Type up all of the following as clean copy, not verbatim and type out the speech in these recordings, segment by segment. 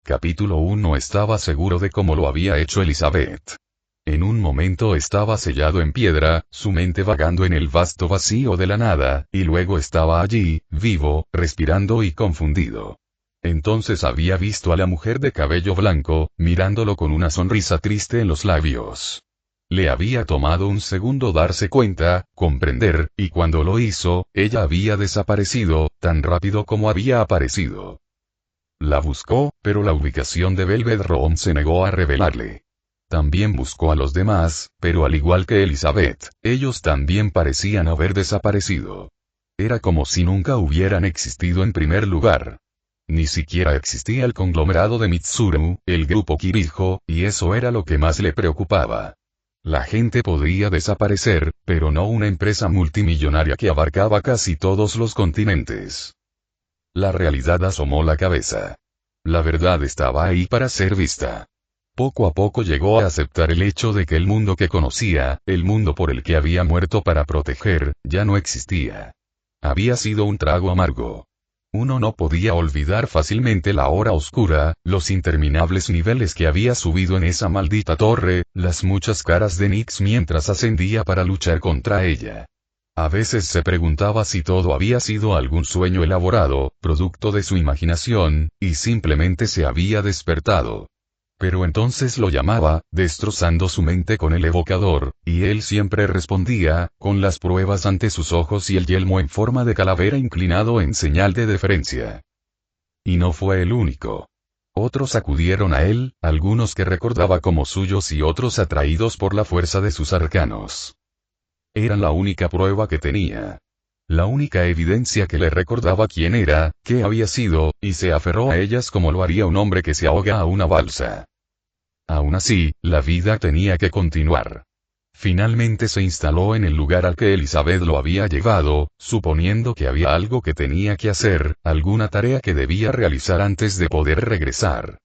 Capítulo 1. Estaba seguro de cómo lo había hecho Elizabeth. En un momento estaba sellado en piedra, su mente vagando en el vasto vacío de la nada, y luego estaba allí, vivo, respirando y confundido. Entonces había visto a la mujer de cabello blanco, mirándolo con una sonrisa triste en los labios. Le había tomado un segundo darse cuenta, comprender, y cuando lo hizo, ella había desaparecido, tan rápido como había aparecido. La buscó, pero la ubicación de Velvet Room se negó a revelarle. También buscó a los demás, pero al igual que Elizabeth, ellos también parecían haber desaparecido. Era como si nunca hubieran existido en primer lugar. Ni siquiera existía el conglomerado de Mitsuru, el grupo Kirijo, y eso era lo que más le preocupaba. La gente podría desaparecer, pero no una empresa multimillonaria que abarcaba casi todos los continentes. La realidad asomó la cabeza. La verdad estaba ahí para ser vista. Poco a poco llegó a aceptar el hecho de que el mundo que conocía, el mundo por el que había muerto para proteger, ya no existía. Había sido un trago amargo. Uno no podía olvidar fácilmente la hora oscura, los interminables niveles que había subido en esa maldita torre, las muchas caras de Nyx mientras ascendía para luchar contra ella. A veces se preguntaba si todo había sido algún sueño elaborado, producto de su imaginación, y simplemente se había despertado. Pero entonces lo llamaba, destrozando su mente con el evocador, y él siempre respondía, con las pruebas ante sus ojos y el yelmo en forma de calavera inclinado en señal de deferencia. Y no fue el único. Otros acudieron a él, algunos que recordaba como suyos y otros atraídos por la fuerza de sus arcanos. Eran la única prueba que tenía. La única evidencia que le recordaba quién era, qué había sido, y se aferró a ellas como lo haría un hombre que se ahoga a una balsa. Aún así, la vida tenía que continuar. Finalmente se instaló en el lugar al que Elizabeth lo había llevado, suponiendo que había algo que tenía que hacer, alguna tarea que debía realizar antes de poder regresar.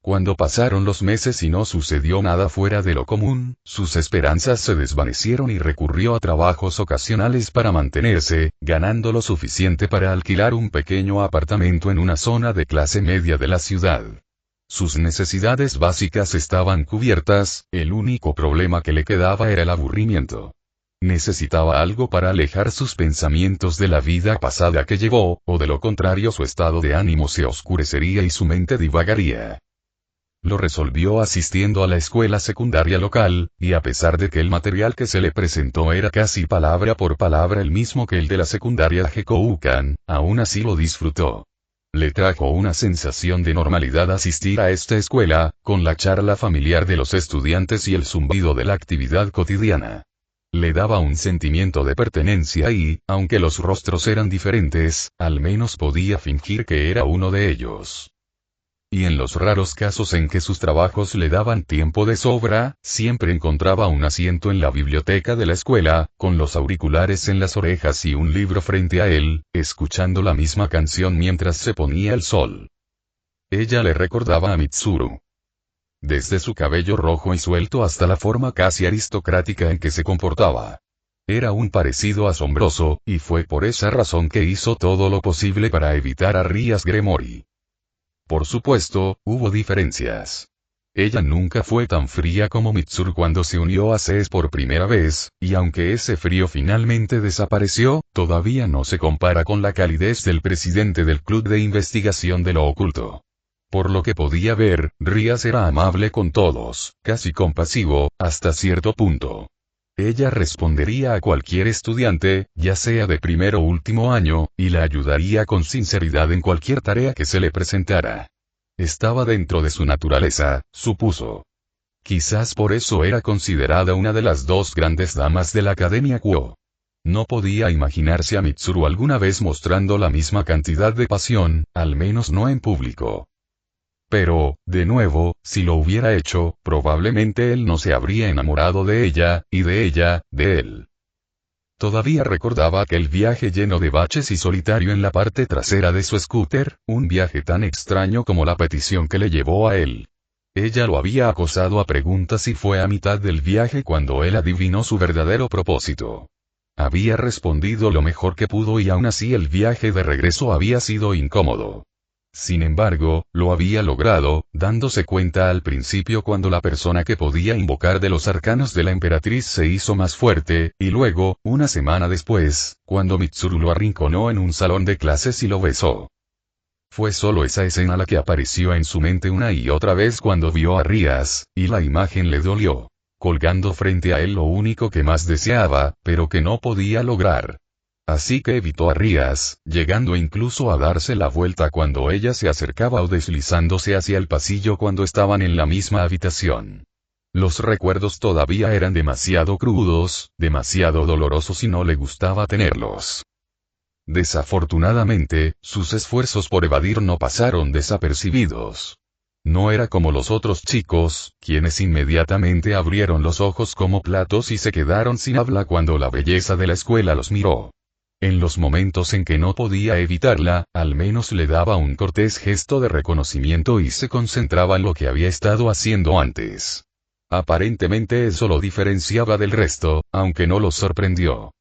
Cuando pasaron los meses y no sucedió nada fuera de lo común, sus esperanzas se desvanecieron y recurrió a trabajos ocasionales para mantenerse, ganando lo suficiente para alquilar un pequeño apartamento en una zona de clase media de la ciudad. Sus necesidades básicas estaban cubiertas, el único problema que le quedaba era el aburrimiento. Necesitaba algo para alejar sus pensamientos de la vida pasada que llevó, o de lo contrario su estado de ánimo se oscurecería y su mente divagaría. Lo resolvió asistiendo a la escuela secundaria local, y a pesar de que el material que se le presentó era casi palabra por palabra el mismo que el de la secundaria Gekoukan, aún así lo disfrutó. Le trajo una sensación de normalidad asistir a esta escuela, con la charla familiar de los estudiantes y el zumbido de la actividad cotidiana. Le daba un sentimiento de pertenencia y, aunque los rostros eran diferentes, al menos podía fingir que era uno de ellos. Y en los raros casos en que sus trabajos le daban tiempo de sobra, siempre encontraba un asiento en la biblioteca de la escuela, con los auriculares en las orejas y un libro frente a él, escuchando la misma canción mientras se ponía el sol. Ella le recordaba a Mitsuru. Desde su cabello rojo y suelto hasta la forma casi aristocrática en que se comportaba. Era un parecido asombroso, y fue por esa razón que hizo todo lo posible para evitar a Rias Gremory. Por supuesto, hubo diferencias. Ella nunca fue tan fría como Mitsuru cuando se unió a CES por primera vez, y aunque ese frío finalmente desapareció, todavía no se compara con la calidez del presidente del Club de Investigación de lo Oculto. Por lo que podía ver, Rias era amable con todos, casi compasivo, hasta cierto punto. Ella respondería a cualquier estudiante, ya sea de primer o último año, y la ayudaría con sinceridad en cualquier tarea que se le presentara. Estaba dentro de su naturaleza, supuso. Quizás por eso era considerada una de las dos grandes damas de la Academia Kuo. No podía imaginarse a Mitsuru alguna vez mostrando la misma cantidad de pasión, al menos no en público. Pero, de nuevo, si lo hubiera hecho, probablemente él no se habría enamorado de ella, y de ella, de él. Todavía recordaba aquel viaje lleno de baches y solitario en la parte trasera de su scooter, un viaje tan extraño como la petición que le llevó a él. Ella lo había acosado a preguntas y fue a mitad del viaje cuando él adivinó su verdadero propósito. Había respondido lo mejor que pudo y aún así el viaje de regreso había sido incómodo. Sin embargo, lo había logrado, dándose cuenta al principio cuando la persona que podía invocar de los arcanos de la emperatriz se hizo más fuerte, y luego, una semana después, cuando Mitsuru lo arrinconó en un salón de clases y lo besó. Fue solo esa escena la que apareció en su mente una y otra vez cuando vio a Rías, y la imagen le dolió. Colgando frente a él lo único que más deseaba, pero que no podía lograr. Así que evitó a Rías, llegando incluso a darse la vuelta cuando ella se acercaba o deslizándose hacia el pasillo cuando estaban en la misma habitación. Los recuerdos todavía eran demasiado crudos, demasiado dolorosos y no le gustaba tenerlos. Desafortunadamente, sus esfuerzos por evadir no pasaron desapercibidos. No era como los otros chicos, quienes inmediatamente abrieron los ojos como platos y se quedaron sin habla cuando la belleza de la escuela los miró. En los momentos en que no podía evitarla, al menos le daba un cortés gesto de reconocimiento y se concentraba en lo que había estado haciendo antes. Aparentemente eso lo diferenciaba del resto, aunque no lo sorprendió.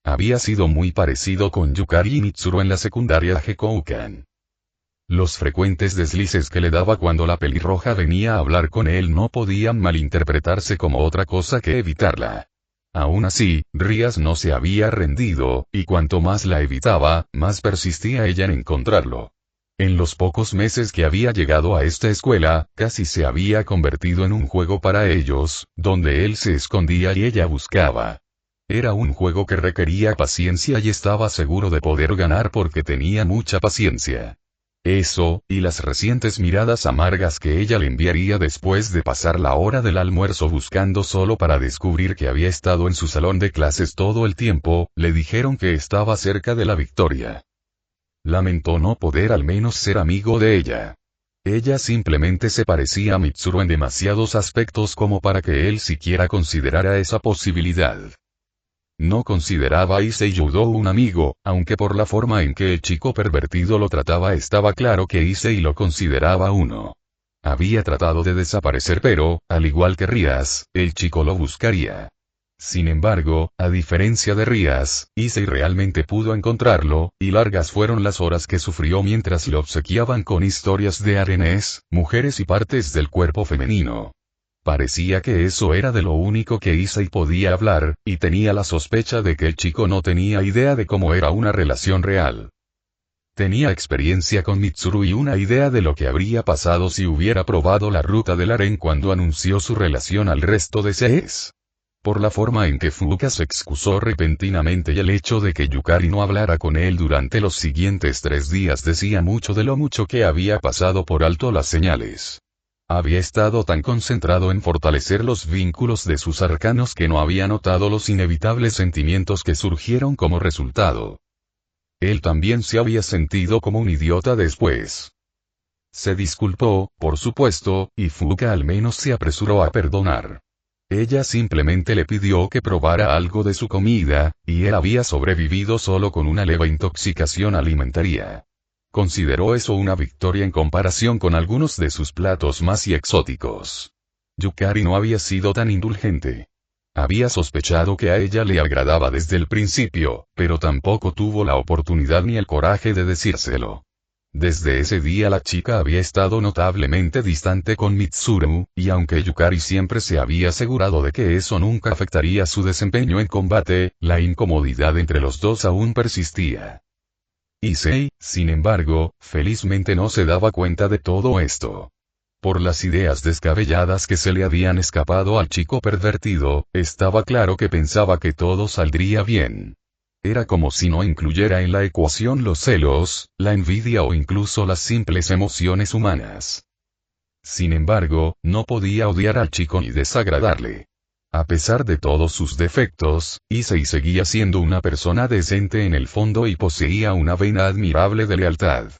Había sido muy parecido con Yukari y Mitsuru en la secundaria Gekoukan. Los frecuentes deslices que le daba cuando la pelirroja venía a hablar con él no podían malinterpretarse como otra cosa que evitarla. Aún así, Rías no se había rendido, y cuanto más la evitaba, más persistía ella en encontrarlo. En los pocos meses que había llegado a esta escuela, casi se había convertido en un juego para ellos, donde él se escondía y ella buscaba. Era un juego que requería paciencia y estaba seguro de poder ganar porque tenía mucha paciencia. Eso, y las recientes miradas amargas que ella le enviaría después de pasar la hora del almuerzo buscando solo para descubrir que había estado en su salón de clases todo el tiempo, le dijeron que estaba cerca de la victoria. Lamentó no poder al menos ser amigo de ella. Ella simplemente se parecía a Mitsuru en demasiados aspectos como para que él siquiera considerara esa posibilidad. No consideraba a Issei Yudo un amigo, aunque por la forma en que el chico pervertido lo trataba estaba claro que Issei lo consideraba uno. Había tratado de desaparecer pero, al igual que Rías, el chico lo buscaría. Sin embargo, a diferencia de Rías, Issei realmente pudo encontrarlo, y largas fueron las horas que sufrió mientras lo obsequiaban con historias de arenes, mujeres y partes del cuerpo femenino. Parecía que eso era de lo único que Issei podía hablar, y tenía la sospecha de que el chico no tenía idea de cómo era una relación real. Tenía experiencia con Mitsuru y una idea de lo que habría pasado si hubiera probado la ruta del harén cuando anunció su relación al resto de seis. Por la forma en que Fuka se excusó repentinamente y el hecho de que Yukari no hablara con él durante los siguientes 3 días decía mucho de lo mucho que había pasado por alto las señales. Había estado tan concentrado en fortalecer los vínculos de sus arcanos que no había notado los inevitables sentimientos que surgieron como resultado. Él también se había sentido como un idiota después. Se disculpó, por supuesto, y Fuka al menos se apresuró a perdonar. Ella simplemente le pidió que probara algo de su comida, y él había sobrevivido solo con una leve intoxicación alimentaria. Consideró eso una victoria en comparación con algunos de sus platos más exóticos. Yukari no había sido tan indulgente. Había sospechado que a ella le agradaba desde el principio, pero tampoco tuvo la oportunidad ni el coraje de decírselo. Desde ese día la chica había estado notablemente distante con Mitsuru, y aunque Yukari siempre se había asegurado de que eso nunca afectaría su desempeño en combate, la incomodidad entre los dos aún persistía. Issei, sin embargo, felizmente no se daba cuenta de todo esto. Por las ideas descabelladas que se le habían escapado al chico pervertido, estaba claro que pensaba que todo saldría bien. Era como si no incluyera en la ecuación los celos, la envidia o incluso las simples emociones humanas. Sin embargo, no podía odiar al chico ni desagradarle. A pesar de todos sus defectos, Issei seguía siendo una persona decente en el fondo y poseía una vena admirable de lealtad.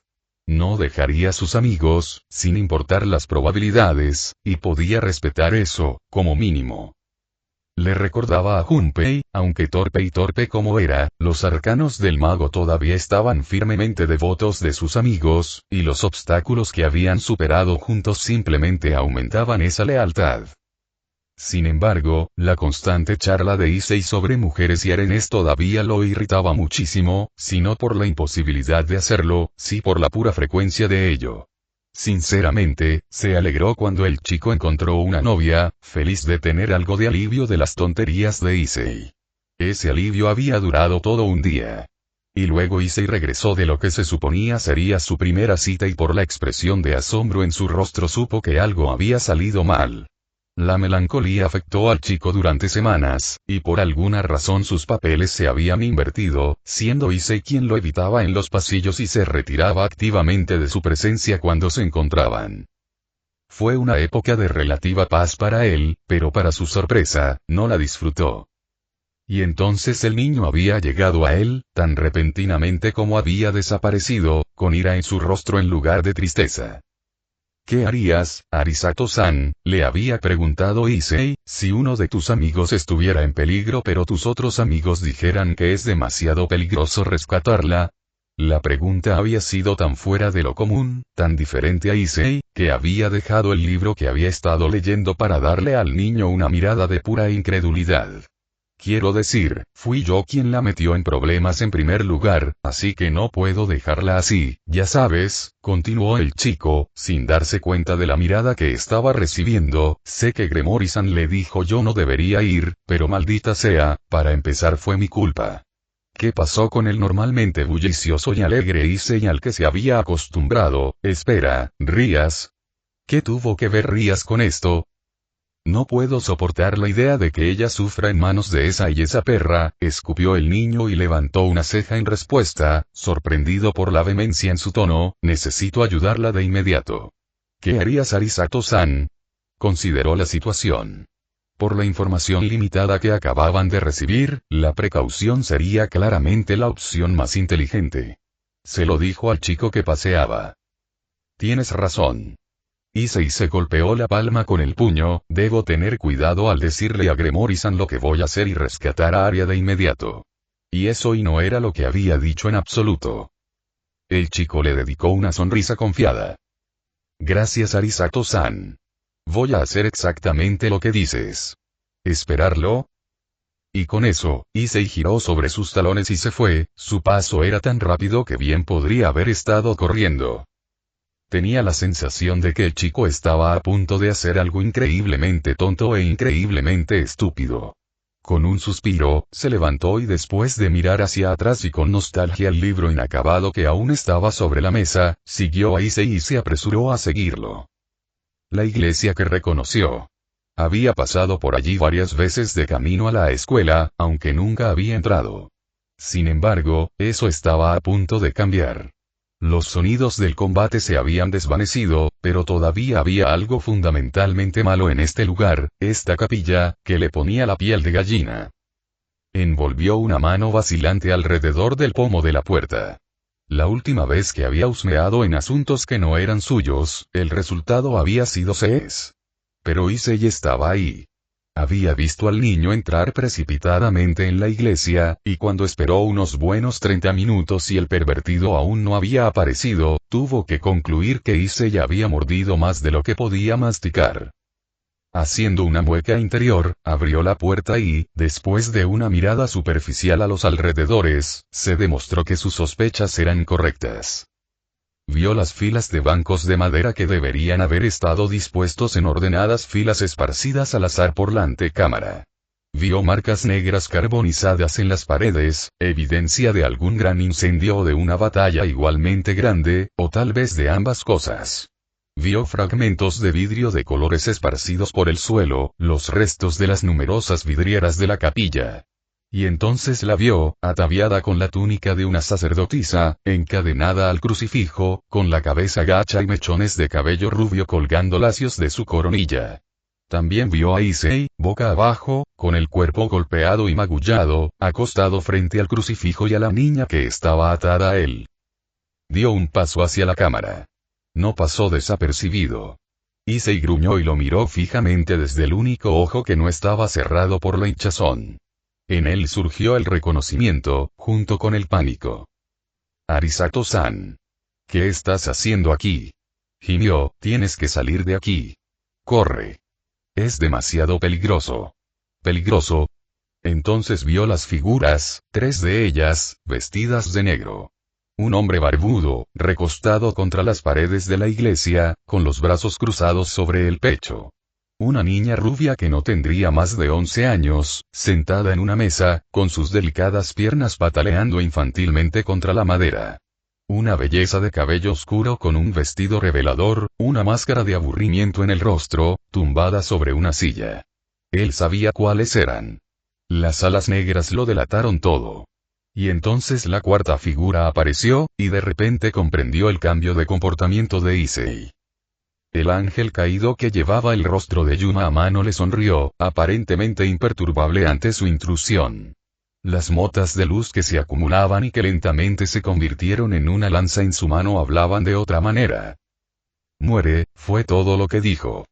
No dejaría a sus amigos, sin importar las probabilidades, y podía respetar eso, como mínimo. Le recordaba a Junpei, aunque torpe como era, los arcanos del mago todavía estaban firmemente devotos de sus amigos, y los obstáculos que habían superado juntos simplemente aumentaban esa lealtad. Sin embargo, la constante charla de Issei sobre mujeres y arenes todavía lo irritaba muchísimo, si no por la imposibilidad de hacerlo, sí por la pura frecuencia de ello. Sinceramente, se alegró cuando el chico encontró una novia, feliz de tener algo de alivio de las tonterías de Issei. Ese alivio había durado todo un día. Y luego Issei regresó de lo que se suponía sería su primera cita y por la expresión de asombro en su rostro supo que algo había salido mal. La melancolía afectó al chico durante semanas, y por alguna razón sus papeles se habían invertido, siendo Issei quien lo evitaba en los pasillos y se retiraba activamente de su presencia cuando se encontraban. Fue una época de relativa paz para él, pero para su sorpresa, no la disfrutó. Y entonces el niño había llegado a él, tan repentinamente como había desaparecido, con ira en su rostro en lugar de tristeza. ¿Qué harías, Arisato-san?, le había preguntado Issei, si uno de tus amigos estuviera en peligro pero tus otros amigos dijeran que es demasiado peligroso rescatarla. La pregunta había sido tan fuera de lo común, tan diferente a Issei, que había dejado el libro que había estado leyendo para darle al niño una mirada de pura incredulidad. Quiero decir, fui yo quien la metió en problemas en primer lugar, así que no puedo dejarla así, ya sabes, continuó el chico, sin darse cuenta de la mirada que estaba recibiendo, sé que Gremory-san le dijo yo no debería ir, pero maldita sea, para empezar fue mi culpa. ¿Qué pasó con el normalmente bullicioso y alegre Issei al que se había acostumbrado? Espera, ¿Rías? ¿Qué tuvo que ver Rías con esto? No puedo soportar la idea de que ella sufra en manos de esa perra, escupió el niño y levantó una ceja en respuesta, sorprendido por la vehemencia en su tono, necesito ayudarla de inmediato. ¿Qué harías Arisato-san? Consideró la situación. Por la información limitada que acababan de recibir, la precaución sería claramente la opción más inteligente. Se lo dijo al chico que paseaba. Tienes razón. Issei se golpeó la palma con el puño, debo tener cuidado al decirle a Gremory-san lo que voy a hacer y rescatar a Aria de inmediato. Y eso y no era lo que había dicho en absoluto. El chico le dedicó una sonrisa confiada. Gracias Arisato-san. Voy a hacer exactamente lo que dices. ¿Esperarlo? Y con eso, Issei giró sobre sus talones y se fue, su paso era tan rápido que bien podría haber estado corriendo. Tenía la sensación de que el chico estaba a punto de hacer algo increíblemente tonto e increíblemente estúpido. Con un suspiro, se levantó y después de mirar hacia atrás y con nostalgia el libro inacabado que aún estaba sobre la mesa, siguió a Issei y se apresuró a seguirlo. La iglesia que reconoció. Había pasado por allí varias veces de camino a la escuela, aunque nunca había entrado. Sin embargo, eso estaba a punto de cambiar. Los sonidos del combate se habían desvanecido, pero todavía había algo fundamentalmente malo en este lugar, esta capilla, que le ponía la piel de gallina. Envolvió una mano vacilante alrededor del pomo de la puerta. La última vez que había husmeado en asuntos que no eran suyos, el resultado había sido Sees. Pero Issei estaba ahí. Había visto al niño entrar precipitadamente en la iglesia, y cuando esperó unos buenos 30 minutos y el pervertido aún no había aparecido, tuvo que concluir que Issei había mordido más de lo que podía masticar. Haciendo una mueca interior, abrió la puerta y, después de una mirada superficial a los alrededores, se demostró que sus sospechas eran correctas. Vio las filas de bancos de madera que deberían haber estado dispuestos en ordenadas filas esparcidas al azar por la antecámara. Vio marcas negras carbonizadas en las paredes, evidencia de algún gran incendio o de una batalla igualmente grande, o tal vez de ambas cosas. Vio fragmentos de vidrio de colores esparcidos por el suelo, los restos de las numerosas vidrieras de la capilla. Y entonces la vio, ataviada con la túnica de una sacerdotisa, encadenada al crucifijo, con la cabeza gacha y mechones de cabello rubio colgando lacios de su coronilla. También vio a Issei, boca abajo, con el cuerpo golpeado y magullado, acostado frente al crucifijo y a la niña que estaba atada a él. Dio un paso hacia la cámara. No pasó desapercibido. Issei gruñó y lo miró fijamente desde el único ojo que no estaba cerrado por la hinchazón. En él surgió el reconocimiento, junto con el pánico. Arisato-san. ¿Qué estás haciendo aquí? Gimió, tienes que salir de aquí. Corre. Es demasiado peligroso. ¿Peligroso? Entonces vio las figuras, 3 de ellas, vestidas de negro. Un hombre barbudo, recostado contra las paredes de la iglesia, con los brazos cruzados sobre el pecho. Una niña rubia que no tendría más de 11 años, sentada en una mesa, con sus delicadas piernas pataleando infantilmente contra la madera. Una belleza de cabello oscuro con un vestido revelador, una máscara de aburrimiento en el rostro, tumbada sobre una silla. Él sabía cuáles eran. Las alas negras lo delataron todo. Y entonces la cuarta figura apareció, y de repente comprendió el cambio de comportamiento de Issei. El ángel caído que llevaba el rostro de Yuma a mano le sonrió, aparentemente imperturbable ante su intrusión. Las motas de luz que se acumulaban y que lentamente se convirtieron en una lanza en su mano hablaban de otra manera. Muere, fue todo lo que dijo.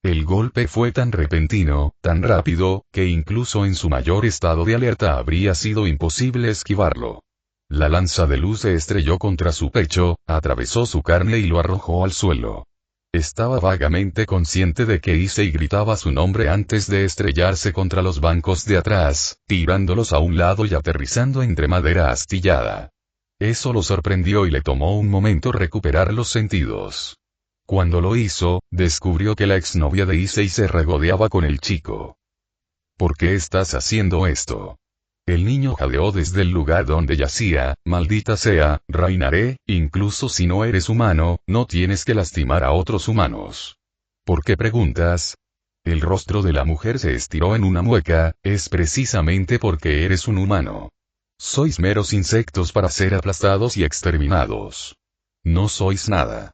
El golpe fue tan repentino, tan rápido, que incluso en su mayor estado de alerta habría sido imposible esquivarlo. La lanza de luz se estrelló contra su pecho, atravesó su carne y lo arrojó al suelo. Estaba vagamente consciente de que Issei gritaba su nombre antes de estrellarse contra los bancos de atrás, tirándolos a un lado y aterrizando entre madera astillada. Eso lo sorprendió y le tomó un momento recuperar los sentidos. Cuando lo hizo, descubrió que la exnovia de Issei se regodeaba con el chico. ¿Por qué estás haciendo esto? El niño jadeó desde el lugar donde yacía. Maldita sea, Rainare, incluso si no eres humano, no tienes que lastimar a otros humanos. ¿Por qué preguntas? El rostro de la mujer se estiró en una mueca, es precisamente porque eres un humano. Sois meros insectos para ser aplastados y exterminados. No sois nada.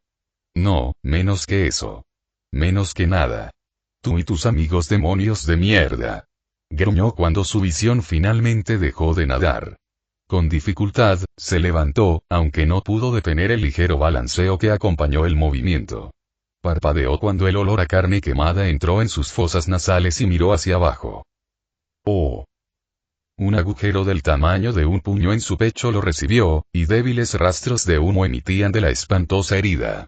No, menos que eso. Menos que nada. Tú y tus amigos demonios de mierda. Gruñó cuando su visión finalmente dejó de nadar. Con dificultad, se levantó, aunque no pudo detener el ligero balanceo que acompañó el movimiento. Parpadeó cuando el olor a carne quemada entró en sus fosas nasales y miró hacia abajo. ¡Oh! Un agujero del tamaño de un puño en su pecho lo recibió, y débiles rastros de humo emitían de la espantosa herida.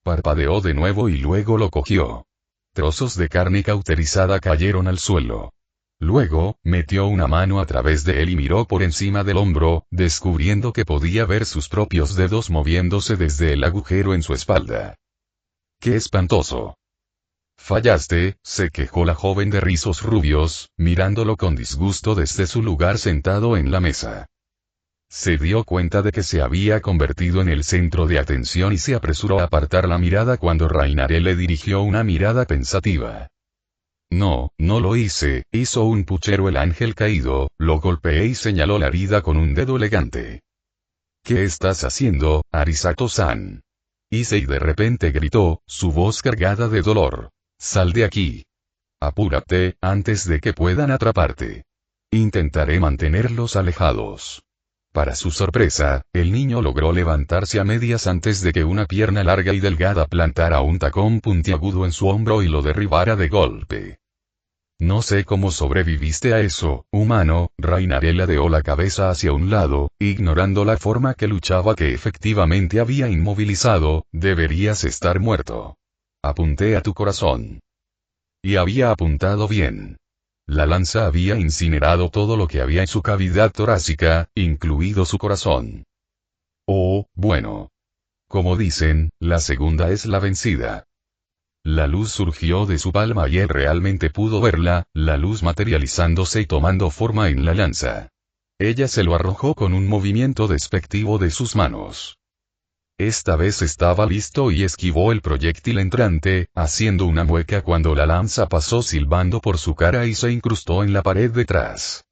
Parpadeó de nuevo y luego lo cogió. Trozos de carne cauterizada cayeron al suelo. Luego, metió una mano a través de él y miró por encima del hombro, descubriendo que podía ver sus propios dedos moviéndose desde el agujero en su espalda. ¡Qué espantoso! Fallaste, se quejó la joven de rizos rubios, mirándolo con disgusto desde su lugar sentado en la mesa. Se dio cuenta de que se había convertido en el centro de atención y se apresuró a apartar la mirada cuando Rainare le dirigió una mirada pensativa. No, no lo hice, hizo un puchero el ángel caído, lo golpeé y señaló la herida con un dedo elegante. ¿Qué estás haciendo, Arisato-san? Issei de repente gritó, su voz cargada de dolor. Sal de aquí. Apúrate, antes de que puedan atraparte. Intentaré mantenerlos alejados. Para su sorpresa, el niño logró levantarse a medias antes de que una pierna larga y delgada plantara un tacón puntiagudo en su hombro y lo derribara de golpe. No sé cómo sobreviviste a eso, humano. Rainare ladeó la cabeza hacia un lado, ignorando la forma que luchaba que efectivamente había inmovilizado. Deberías estar muerto. Apunté a tu corazón. Y había apuntado bien. La lanza había incinerado todo lo que había en su cavidad torácica, incluido su corazón. Oh, bueno. Como dicen, la segunda es la vencida. La luz surgió de su palma y él realmente pudo verla, la luz materializándose y tomando forma en la lanza. Ella se lo arrojó con un movimiento despectivo de sus manos. Esta vez estaba listo y esquivó el proyectil entrante, haciendo una mueca cuando la lanza pasó silbando por su cara y se incrustó en la pared detrás.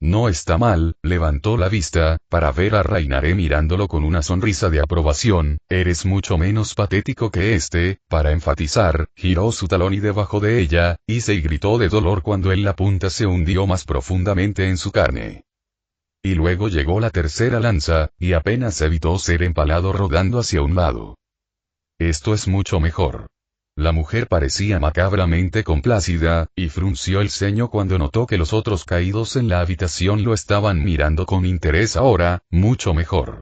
No está mal, levantó la vista, para ver a Rainare mirándolo con una sonrisa de aprobación. Eres mucho menos patético que este. Para enfatizar, giró su talón y debajo de ella, Issei gritó de dolor cuando en la punta se hundió más profundamente en su carne. Y luego llegó la tercera lanza, y apenas evitó ser empalado rodando hacia un lado. Esto es mucho mejor. La mujer parecía macabramente complacida, y frunció el ceño cuando notó que los otros caídos en la habitación lo estaban mirando con interés ahora. Mucho mejor.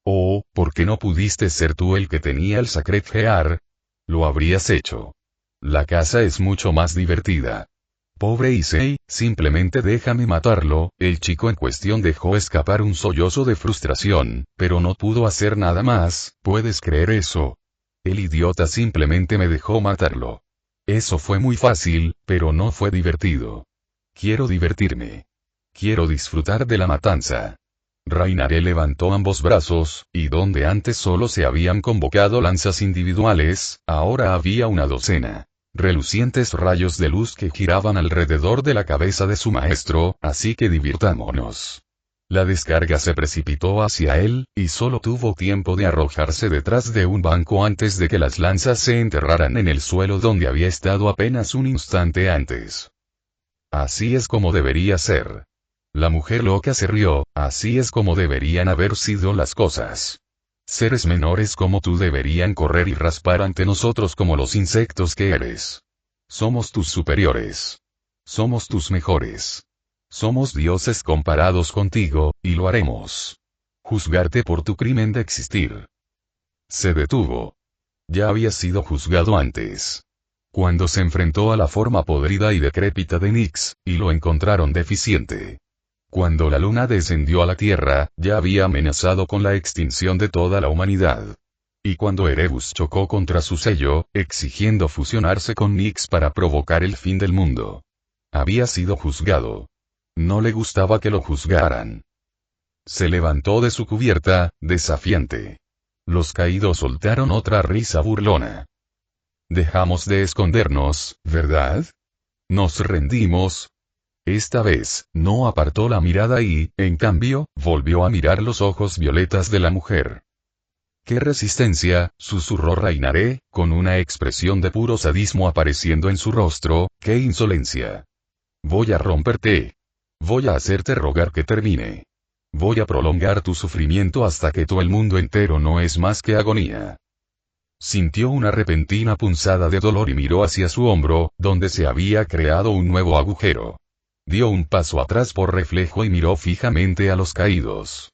Oh, ¿por qué no pudiste ser tú el que tenía el Sacred Gear? Lo habrías hecho. La caza es mucho más divertida. Pobre Issei, simplemente déjame matarlo. El chico en cuestión dejó escapar un sollozo de frustración, pero no pudo hacer nada más. ¿Puedes creer eso? El idiota simplemente me dejó matarlo. Eso fue muy fácil, pero no fue divertido. Quiero divertirme. Quiero disfrutar de la matanza. Rainare levantó ambos brazos, y donde antes solo se habían convocado lanzas individuales, ahora había una docena. Relucientes rayos de luz que giraban alrededor de la cabeza de su maestro, así que divirtámonos. La descarga se precipitó hacia él, y solo tuvo tiempo de arrojarse detrás de un banco antes de que las lanzas se enterraran en el suelo donde había estado apenas un instante antes. Así es como debería ser. La mujer loca se rió, así es como deberían haber sido las cosas. Seres menores como tú deberían correr y raspar ante nosotros como los insectos que eres. Somos tus superiores. Somos tus mejores. Somos dioses comparados contigo, y lo haremos. Juzgarte por tu crimen de existir. Se detuvo. Ya había sido juzgado antes. Cuando se enfrentó a la forma podrida y decrépita de Nyx, y lo encontraron deficiente. Cuando la luna descendió a la Tierra, ya había amenazado con la extinción de toda la humanidad. Y cuando Erebus chocó contra su sello, exigiendo fusionarse con Nyx para provocar el fin del mundo. Había sido juzgado. No le gustaba que lo juzgaran. Se levantó de su cubierta, desafiante. Los caídos soltaron otra risa burlona. Dejamos de escondernos, ¿verdad? Nos rendimos. Esta vez, no apartó la mirada y, en cambio, volvió a mirar los ojos violetas de la mujer. ¡Qué resistencia!, susurró Rainare, con una expresión de puro sadismo apareciendo en su rostro. ¡Qué insolencia! Voy a romperte. Voy a hacerte rogar que termine. Voy a prolongar tu sufrimiento hasta que todo el mundo entero no es más que agonía. Sintió una repentina punzada de dolor y miró hacia su hombro, donde se había creado un nuevo agujero. Dio un paso atrás por reflejo y miró fijamente a los caídos.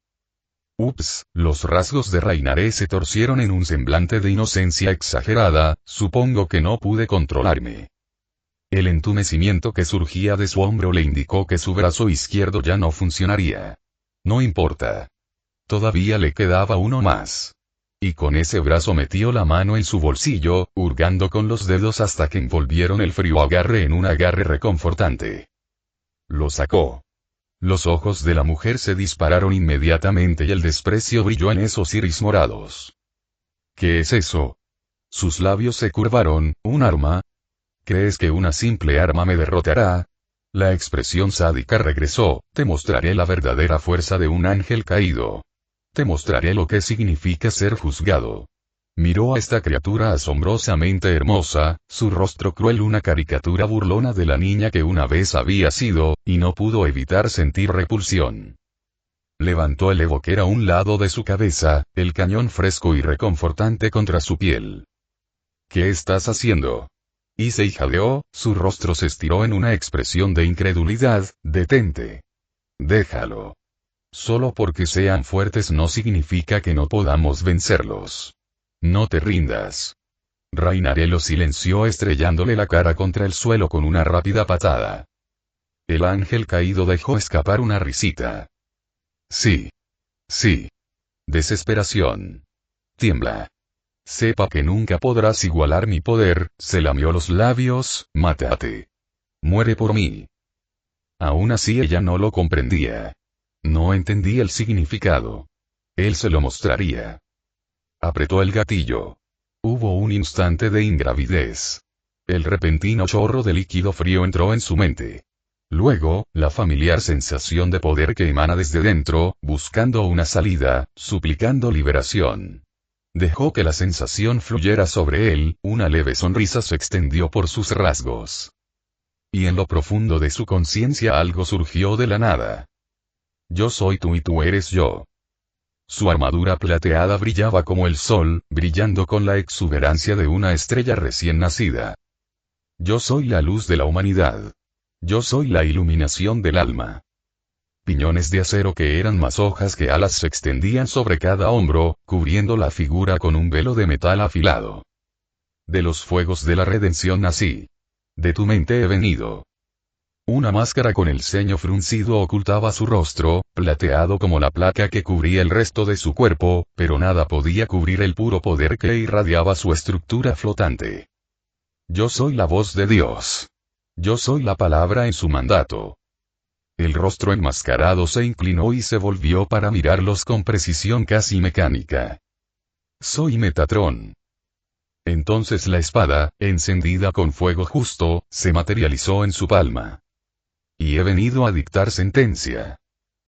Ups, los rasgos de Rainare se torcieron en un semblante de inocencia exagerada. Supongo que no pude controlarme. El entumecimiento que surgía de su hombro le indicó que su brazo izquierdo ya no funcionaría. No importa. Todavía le quedaba uno más. Y con ese brazo metió la mano en su bolsillo, hurgando con los dedos hasta que envolvieron el frío agarre en un agarre reconfortante. Lo sacó. Los ojos de la mujer se dispararon inmediatamente y el desprecio brilló en esos iris morados. ¿Qué es eso? Sus labios se curvaron. ¿Un arma? ¿Crees que una simple arma me derrotará? La expresión sádica regresó. Te mostraré la verdadera fuerza de un ángel caído. Te mostraré lo que significa ser juzgado. Miró a esta criatura asombrosamente hermosa, su rostro cruel una caricatura burlona de la niña que una vez había sido, y no pudo evitar sentir repulsión. Levantó el evoquer a un lado de su cabeza, el cañón fresco y reconfortante contra su piel. ¿Qué estás haciendo? Issei jadeó, su rostro se estiró en una expresión de incredulidad. Detente. Déjalo. Solo porque sean fuertes no significa que no podamos vencerlos. No te rindas. Rainare lo silenció estrellándole la cara contra el suelo con una rápida patada. El ángel caído dejó escapar una risita. Sí. Sí. Desesperación. Tiembla. Sepa que nunca podrás igualar mi poder. Se lamió los labios. Mátate. Muere por mí. Aún así ella no lo comprendía. No entendía el significado. Él se lo mostraría. Apretó el gatillo. Hubo un instante de ingravidez. El repentino chorro de líquido frío entró en su mente. Luego, la familiar sensación de poder que emana desde dentro, buscando una salida, suplicando liberación. Dejó que la sensación fluyera sobre él, una leve sonrisa se extendió por sus rasgos. Y en lo profundo de su conciencia algo surgió de la nada. Yo soy tú y tú eres yo. Su armadura plateada brillaba como el sol, brillando con la exuberancia de una estrella recién nacida. Yo soy la luz de la humanidad. Yo soy la iluminación del alma. Piñones de acero que eran más hojas que alas se extendían sobre cada hombro, cubriendo la figura con un velo de metal afilado. De los fuegos de la redención nací. De tu mente he venido. Una máscara con el ceño fruncido ocultaba su rostro, plateado como la placa que cubría el resto de su cuerpo, pero nada podía cubrir el puro poder que irradiaba su estructura flotante. Yo soy la voz de Dios. Yo soy la palabra en su mandato. El rostro enmascarado se inclinó y se volvió para mirarlos con precisión casi mecánica. Soy Metatron. Entonces la espada, encendida con fuego justo, se materializó en su palma. Y he venido a dictar sentencia.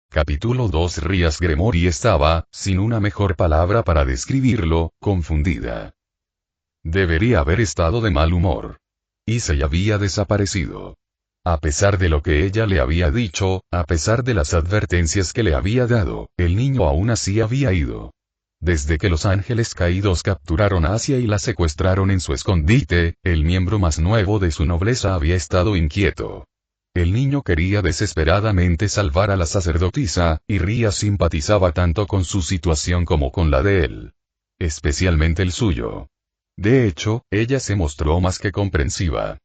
Capítulo 2. Rías Gremory estaba, sin una mejor palabra para describirlo, confundida. Debería haber estado de mal humor. Issei había desaparecido. A pesar de lo que ella le había dicho, a pesar de las advertencias que le había dado, el niño aún así había ido. Desde que los ángeles caídos capturaron a Asia y la secuestraron en su escondite, el miembro más nuevo de su nobleza había estado inquieto. El niño quería desesperadamente salvar a la sacerdotisa, y Ria simpatizaba tanto con su situación como con la de él. Especialmente el suyo. De hecho, ella se mostró más que comprensiva.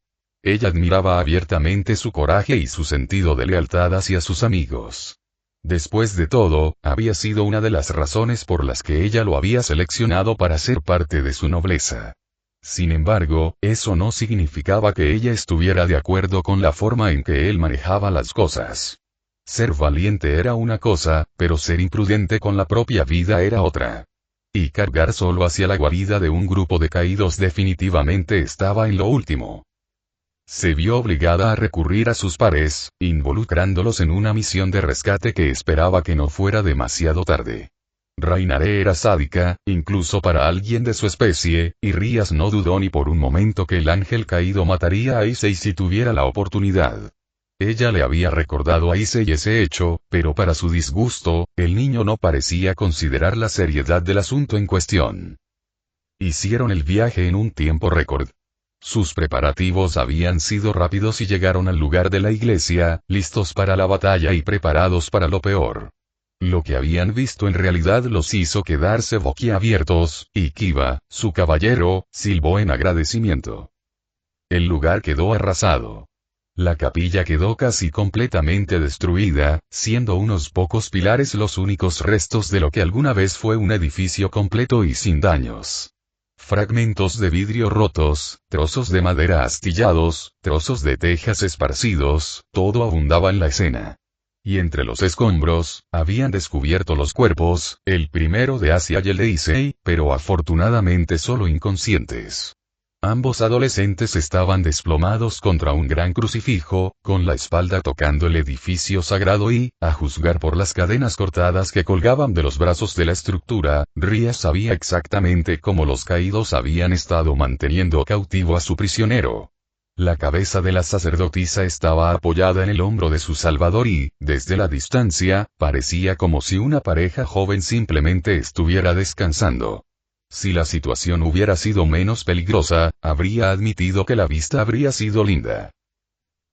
Ella admiraba abiertamente su coraje y su sentido de lealtad hacia sus amigos. Después de todo, había sido una de las razones por las que ella lo había seleccionado para ser parte de su nobleza. Sin embargo, eso no significaba que ella estuviera de acuerdo con la forma en que él manejaba las cosas. Ser valiente era una cosa, pero ser imprudente con la propia vida era otra. Y cargar solo hacia la guarida de un grupo de caídos definitivamente estaba en lo último. Se vio obligada a recurrir a sus pares, involucrándolos en una misión de rescate que esperaba que no fuera demasiado tarde. Rainare era sádica, incluso para alguien de su especie, y Rías no dudó ni por un momento que el ángel caído mataría a Issei si tuviera la oportunidad. Ella le había recordado a Issei ese hecho, pero para su disgusto, el niño no parecía considerar la seriedad del asunto en cuestión. Hicieron el viaje en un tiempo récord. Sus preparativos habían sido rápidos y llegaron al lugar de la iglesia, listos para la batalla y preparados para lo peor. Lo que habían visto en realidad los hizo quedarse boquiabiertos, y Kiba, su caballero, silbó en agradecimiento. El lugar quedó arrasado. La capilla quedó casi completamente destruida, siendo unos pocos pilares los únicos restos de lo que alguna vez fue un edificio completo y sin daños. Fragmentos de vidrio rotos, trozos de madera astillados, trozos de tejas esparcidos, todo abundaba en la escena. Y entre los escombros, habían descubierto los cuerpos, el primero de Asia y el de Issei, pero afortunadamente solo inconscientes. Ambos adolescentes estaban desplomados contra un gran crucifijo, con la espalda tocando el edificio sagrado y, a juzgar por las cadenas cortadas que colgaban de los brazos de la estructura, Ria sabía exactamente cómo los caídos habían estado manteniendo cautivo a su prisionero. La cabeza de la sacerdotisa estaba apoyada en el hombro de su salvador y, desde la distancia, parecía como si una pareja joven simplemente estuviera descansando. Si la situación hubiera sido menos peligrosa, habría admitido que la vista habría sido linda.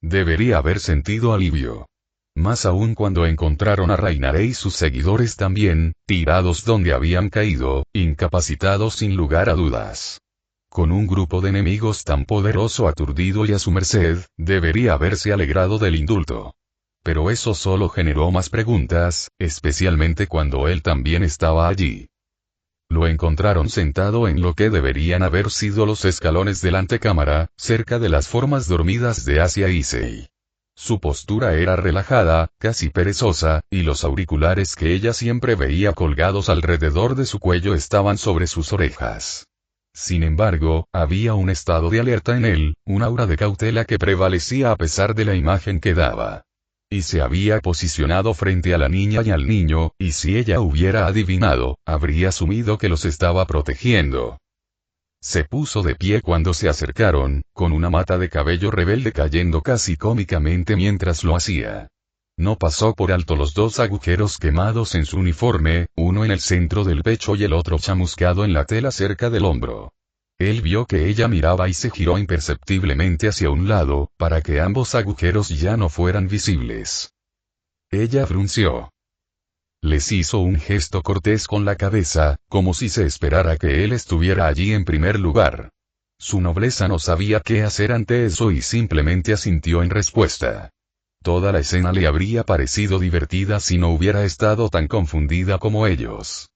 Debería haber sentido alivio. Más aún cuando encontraron a Rainare y sus seguidores también, tirados donde habían caído, incapacitados sin lugar a dudas. Con un grupo de enemigos tan poderoso aturdido y a su merced, debería haberse alegrado del indulto. Pero eso solo generó más preguntas, especialmente cuando él también estaba allí. Lo encontraron sentado en lo que deberían haber sido los escalones de la antecámara, cerca de las formas dormidas de Asia y Issei. Su postura era relajada, casi perezosa, y los auriculares que ella siempre veía colgados alrededor de su cuello estaban sobre sus orejas. Sin embargo, había un estado de alerta en él, un aura de cautela que prevalecía a pesar de la imagen que daba. Y se había posicionado frente a la niña y al niño, y si ella hubiera adivinado, habría asumido que los estaba protegiendo. Se puso de pie cuando se acercaron, con una mata de cabello rebelde cayendo casi cómicamente mientras lo hacía. No pasó por alto los dos agujeros quemados en su uniforme, uno en el centro del pecho y el otro chamuscado en la tela cerca del hombro. Él vio que ella miraba y se giró imperceptiblemente hacia un lado, para que ambos agujeros ya no fueran visibles. Ella frunció. Les hizo un gesto cortés con la cabeza, como si se esperara que él estuviera allí en primer lugar. Su nobleza no sabía qué hacer ante eso y simplemente asintió en respuesta. Toda la escena le habría parecido divertida si no hubiera estado tan confundida como ellos.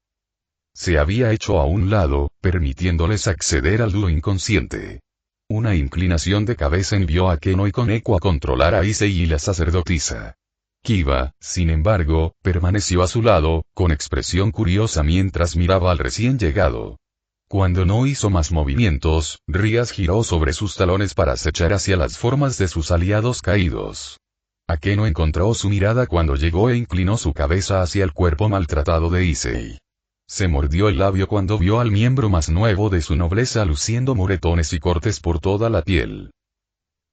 Se había hecho a un lado, permitiéndoles acceder al dúo inconsciente. Una inclinación de cabeza envió a Keno y Koneko a controlar a Issei y la sacerdotisa. Kiba, sin embargo, permaneció a su lado, con expresión curiosa mientras miraba al recién llegado. Cuando no hizo más movimientos, Rías giró sobre sus talones para acechar hacia las formas de sus aliados caídos. Akeno encontró su mirada cuando llegó e inclinó su cabeza hacia el cuerpo maltratado de Issei. Se mordió el labio cuando vio al miembro más nuevo de su nobleza luciendo moretones y cortes por toda la piel.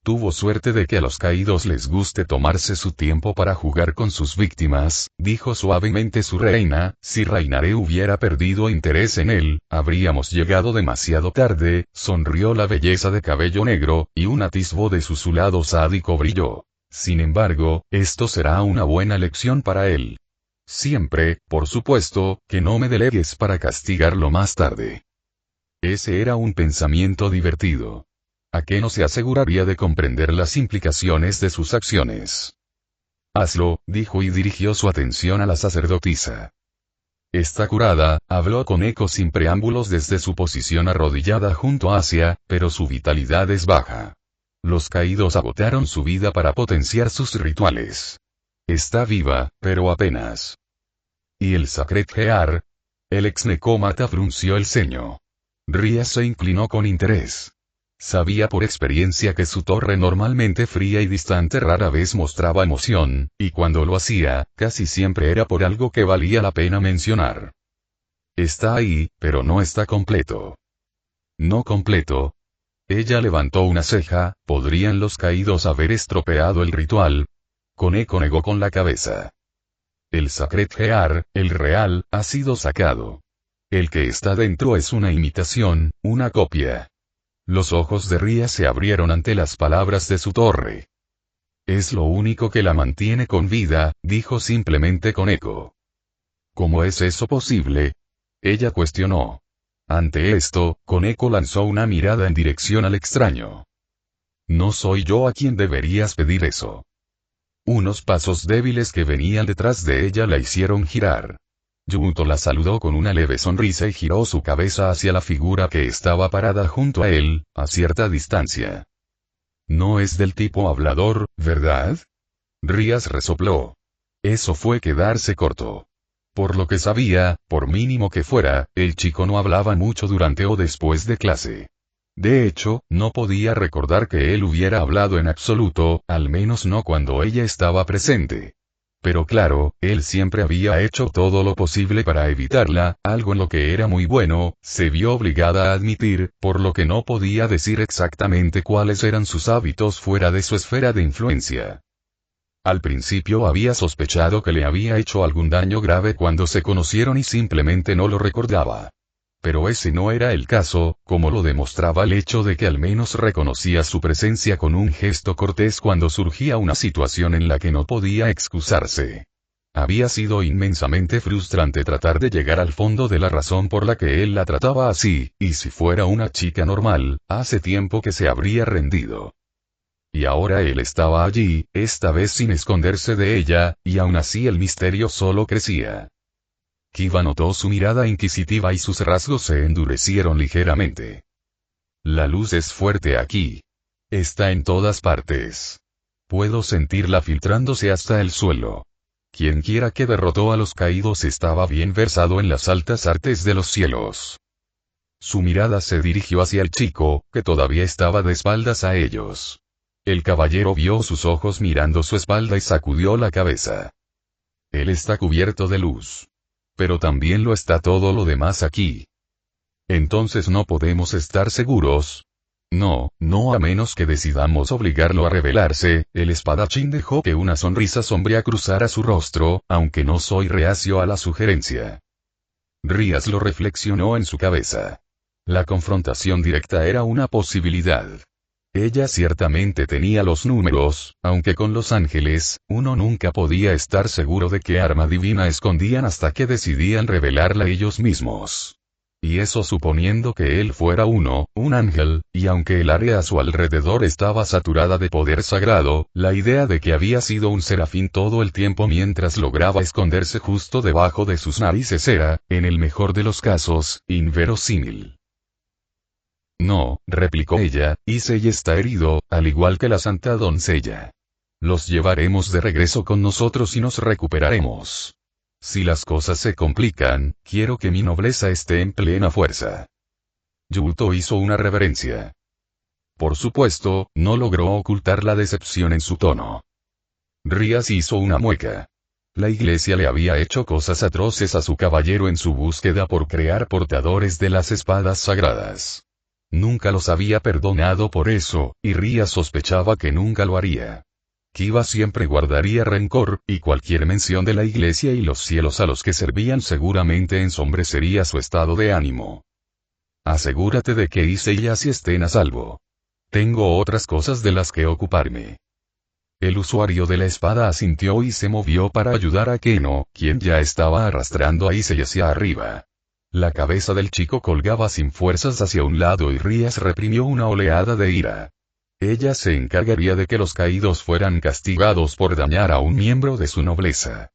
Tuvo suerte de que a los caídos les guste tomarse su tiempo para jugar con sus víctimas, dijo suavemente su reina. Si Rainare hubiera perdido interés en él, habríamos llegado demasiado tarde, sonrió la belleza de cabello negro, y un atisbo de su lado sádico brilló. Sin embargo, esto será una buena lección para él. Siempre, por supuesto, que no me delegues para castigarlo más tarde. Ese era un pensamiento divertido. Akeno se aseguraría de comprender las implicaciones de sus acciones. Hazlo, dijo y dirigió su atención a la sacerdotisa. Está curada, habló Koneko sin preámbulos desde su posición arrodillada junto a Asia, pero su vitalidad es baja. Los caídos agotaron su vida para potenciar sus rituales. Está viva, pero apenas. ¿Y el Sacred Gear? El ex necómata frunció el ceño. Rías se inclinó con interés. Sabía por experiencia que su torre normalmente fría y distante rara vez mostraba emoción, y cuando lo hacía, casi siempre era por algo que valía la pena mencionar. Está ahí, pero no está completo. No completo. Ella levantó una ceja. ¿Podrían los caídos haber estropeado el ritual? Koneko negó con la cabeza. El Sacred Gear, el real, ha sido sacado. El que está dentro es una imitación, una copia. Los ojos de Rías se abrieron ante las palabras de su torre. Es lo único que la mantiene con vida, dijo simplemente Koneko. ¿Cómo es eso posible? Ella cuestionó. Ante esto, Koneko lanzó una mirada en dirección al extraño. No soy yo a quien deberías pedir eso. Unos pasos débiles que venían detrás de ella la hicieron girar. Yuto la saludó con una leve sonrisa y giró su cabeza hacia la figura que estaba parada junto a él, a cierta distancia. No es del tipo hablador, ¿verdad? Rías resopló. Eso fue quedarse corto. Por lo que sabía, por mínimo que fuera, el chico no hablaba mucho durante o después de clase. De hecho, no podía recordar que él hubiera hablado en absoluto, al menos no cuando ella estaba presente. Pero claro, él siempre había hecho todo lo posible para evitarla, algo en lo que era muy bueno, se vio obligada a admitir, por lo que no podía decir exactamente cuáles eran sus hábitos fuera de su esfera de influencia. Al principio había sospechado que le había hecho algún daño grave cuando se conocieron y simplemente no lo recordaba. Pero ese no era el caso, como lo demostraba el hecho de que al menos reconocía su presencia con un gesto cortés cuando surgía una situación en la que no podía excusarse. Había sido inmensamente frustrante tratar de llegar al fondo de la razón por la que él la trataba así, y si fuera una chica normal, hace tiempo que se habría rendido. Y ahora él estaba allí, esta vez sin esconderse de ella, y aún así el misterio solo crecía. Kiba notó su mirada inquisitiva y sus rasgos se endurecieron ligeramente. La luz es fuerte aquí. Está en todas partes. Puedo sentirla filtrándose hasta el suelo. Quienquiera que derrotó a los caídos estaba bien versado en las altas artes de los cielos. Su mirada se dirigió hacia el chico, que todavía estaba de espaldas a ellos. El caballero vio sus ojos mirando su espalda y sacudió la cabeza. Él está cubierto de luz. Pero también lo está todo lo demás aquí. Entonces no podemos estar seguros. No, no a menos que decidamos obligarlo a revelarse. El espadachín dejó que una sonrisa sombría cruzara su rostro, aunque no soy reacio a la sugerencia. Rías lo reflexionó en su cabeza. La confrontación directa era una posibilidad. Ella ciertamente tenía los números, aunque con los ángeles, uno nunca podía estar seguro de qué arma divina escondían hasta que decidían revelarla ellos mismos. Y eso suponiendo que él fuera un ángel, y aunque el área a su alrededor estaba saturada de poder sagrado, la idea de que había sido un serafín todo el tiempo mientras lograba esconderse justo debajo de sus narices era, en el mejor de los casos, inverosímil. No, replicó ella, Issei está herido, al igual que la santa doncella. Los llevaremos de regreso con nosotros y nos recuperaremos. Si las cosas se complican, quiero que mi nobleza esté en plena fuerza. Yuto hizo una reverencia. Por supuesto, no logró ocultar la decepción en su tono. Rías hizo una mueca. La iglesia le había hecho cosas atroces a su caballero en su búsqueda por crear portadores de las espadas sagradas. Nunca los había perdonado por eso, y Rías sospechaba que nunca lo haría. Kiba siempre guardaría rencor, y cualquier mención de la iglesia y los cielos a los que servían seguramente ensombrecería su estado de ánimo. Asegúrate de que Issei y Asi estén a salvo. Tengo otras cosas de las que ocuparme. El usuario de la espada asintió y se movió para ayudar a Keno, quien ya estaba arrastrando a Issei hacia arriba. La cabeza del chico colgaba sin fuerzas hacia un lado y Rías reprimió una oleada de ira. Ella se encargaría de que los caídos fueran castigados por dañar a un miembro de su nobleza.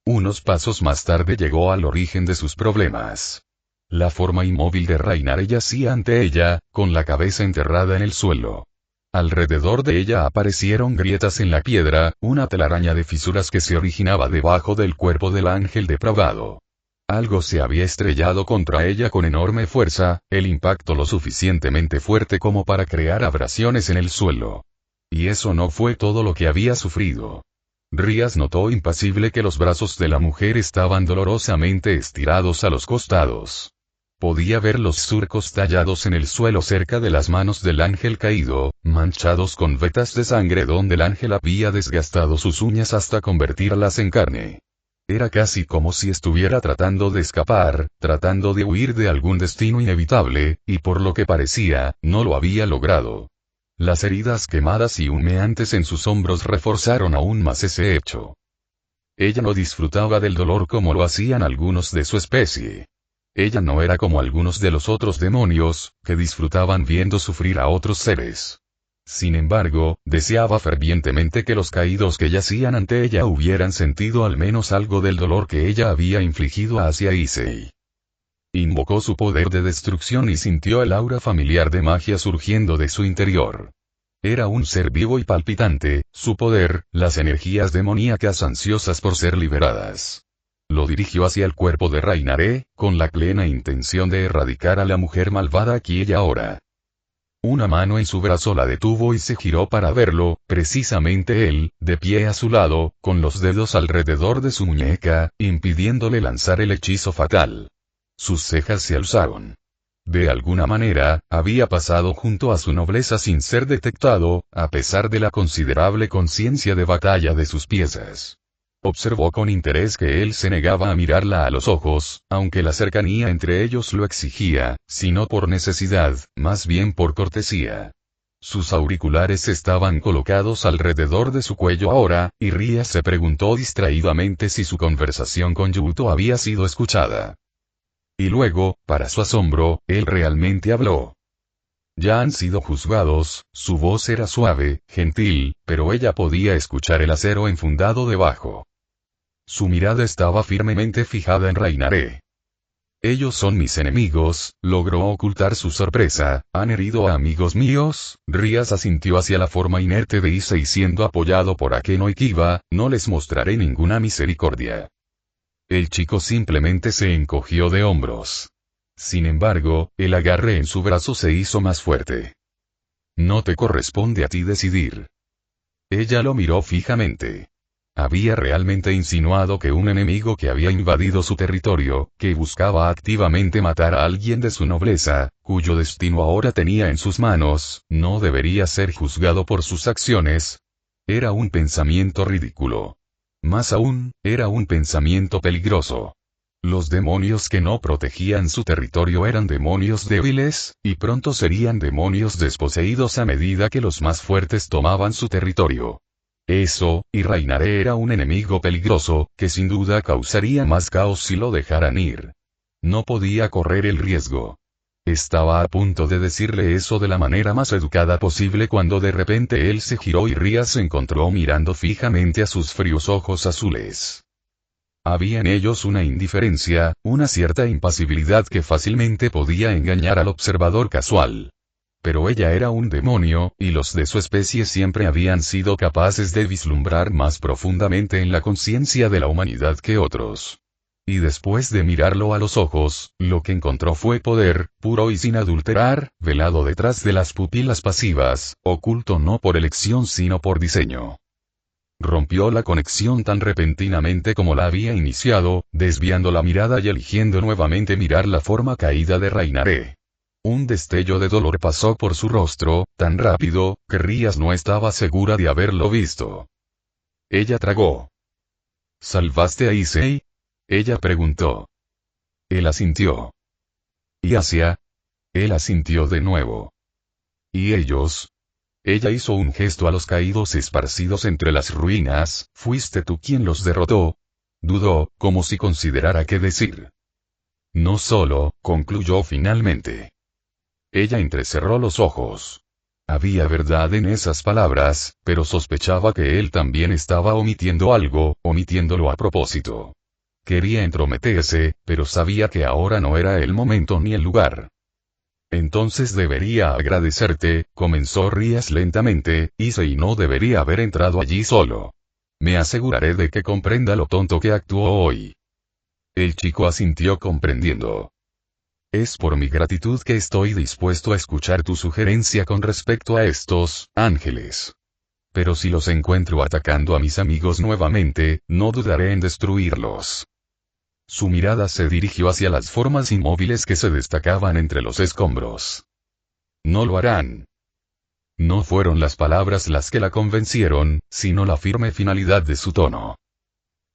Unos pasos más tarde llegó al origen de sus problemas. La forma inmóvil de Rainare yacía ante ella, con la cabeza enterrada en el suelo. Alrededor de ella aparecieron grietas en la piedra, una telaraña de fisuras que se originaba debajo del cuerpo del ángel depravado. Algo se había estrellado contra ella con enorme fuerza, el impacto lo suficientemente fuerte como para crear abrasiones en el suelo. Y eso no fue todo lo que había sufrido. Rías notó impasible que los brazos de la mujer estaban dolorosamente estirados a los costados. Podía ver los surcos tallados en el suelo cerca de las manos del ángel caído, manchados con vetas de sangre donde el ángel había desgastado sus uñas hasta convertirlas en carne. Era casi como si estuviera tratando de escapar, tratando de huir de algún destino inevitable, y por lo que parecía, no lo había logrado. Las heridas quemadas y humeantes en sus hombros reforzaron aún más ese hecho. Ella no disfrutaba del dolor como lo hacían algunos de su especie. Ella no era como algunos de los otros demonios, que disfrutaban viendo sufrir a otros seres. Sin embargo, deseaba fervientemente que los caídos que yacían ante ella hubieran sentido al menos algo del dolor que ella había infligido hacia Issei. Invocó su poder de destrucción y sintió el aura familiar de magia surgiendo de su interior. Era un ser vivo y palpitante, su poder, las energías demoníacas ansiosas por ser liberadas. Lo dirigió hacia el cuerpo de Rainare, con la plena intención de erradicar a la mujer malvada aquí y ahora. Una mano en su brazo la detuvo y se giró para verlo, precisamente él, de pie a su lado, con los dedos alrededor de su muñeca, impidiéndole lanzar el hechizo fatal. Sus cejas se alzaron. De alguna manera, había pasado junto a su nobleza sin ser detectado, a pesar de la considerable conciencia de batalla de sus piezas. Observó con interés que él se negaba a mirarla a los ojos, aunque la cercanía entre ellos lo exigía, si no por necesidad, más bien por cortesía. Sus auriculares estaban colocados alrededor de su cuello ahora, y Rías se preguntó distraídamente si su conversación con Yuto había sido escuchada. Y luego, para su asombro, él realmente habló. Ya han sido juzgados, su voz era suave, gentil, pero ella podía escuchar el acero enfundado debajo. Su mirada estaba firmemente fijada en Rainare. Ellos son mis enemigos, logró ocultar su sorpresa, ¿han herido a amigos míos? Rías asintió hacia la forma inerte de Issei siendo apoyado por Akeno y Kiba, no les mostraré ninguna misericordia. El chico simplemente se encogió de hombros. Sin embargo, el agarre en su brazo se hizo más fuerte. No te corresponde a ti decidir. Ella lo miró fijamente. Había realmente insinuado que un enemigo que había invadido su territorio, que buscaba activamente matar a alguien de su nobleza, cuyo destino ahora tenía en sus manos, no debería ser juzgado por sus acciones. Era un pensamiento ridículo. Más aún, era un pensamiento peligroso. Los demonios que no protegían su territorio eran demonios débiles, y pronto serían demonios desposeídos a medida que los más fuertes tomaban su territorio. Eso, y Rainare era un enemigo peligroso, que sin duda causaría más caos si lo dejaran ir. No podía correr el riesgo. Estaba a punto de decirle eso de la manera más educada posible cuando de repente él se giró y Ria se encontró mirando fijamente a sus fríos ojos azules. Había en ellos una indiferencia, una cierta impasibilidad que fácilmente podía engañar al observador casual. Pero ella era un demonio, y los de su especie siempre habían sido capaces de vislumbrar más profundamente en la conciencia de la humanidad que otros. Y después de mirarlo a los ojos, lo que encontró fue poder, puro y sin adulterar, velado detrás de las pupilas pasivas, oculto no por elección sino por diseño. Rompió la conexión tan repentinamente como la había iniciado, desviando la mirada y eligiendo nuevamente mirar la forma caída de Rainaré. Un destello de dolor pasó por su rostro, tan rápido, que Rías no estaba segura de haberlo visto. Ella tragó. ¿Salvaste a Issei? Ella preguntó. Él asintió. ¿Y Asia? Él asintió de nuevo. ¿Y ellos? Ella hizo un gesto a los caídos esparcidos entre las ruinas. ¿Fuiste tú quien los derrotó? Dudó, como si considerara qué decir. No solo, concluyó finalmente. Ella entrecerró los ojos. Había verdad en esas palabras, pero sospechaba que él también estaba omitiendo algo, omitiéndolo a propósito. Quería entrometerse, pero sabía que ahora no era el momento ni el lugar. Entonces debería agradecerte, comenzó Rías lentamente, Issei no debería haber entrado allí solo. Me aseguraré de que comprenda lo tonto que actuó hoy. El chico asintió comprendiendo. Es por mi gratitud que estoy dispuesto a escuchar tu sugerencia con respecto a estos ángeles. Pero si los encuentro atacando a mis amigos nuevamente, no dudaré en destruirlos. Su mirada se dirigió hacia las formas inmóviles que se destacaban entre los escombros. No lo harán. No fueron las palabras las que la convencieron, sino la firme finalidad de su tono.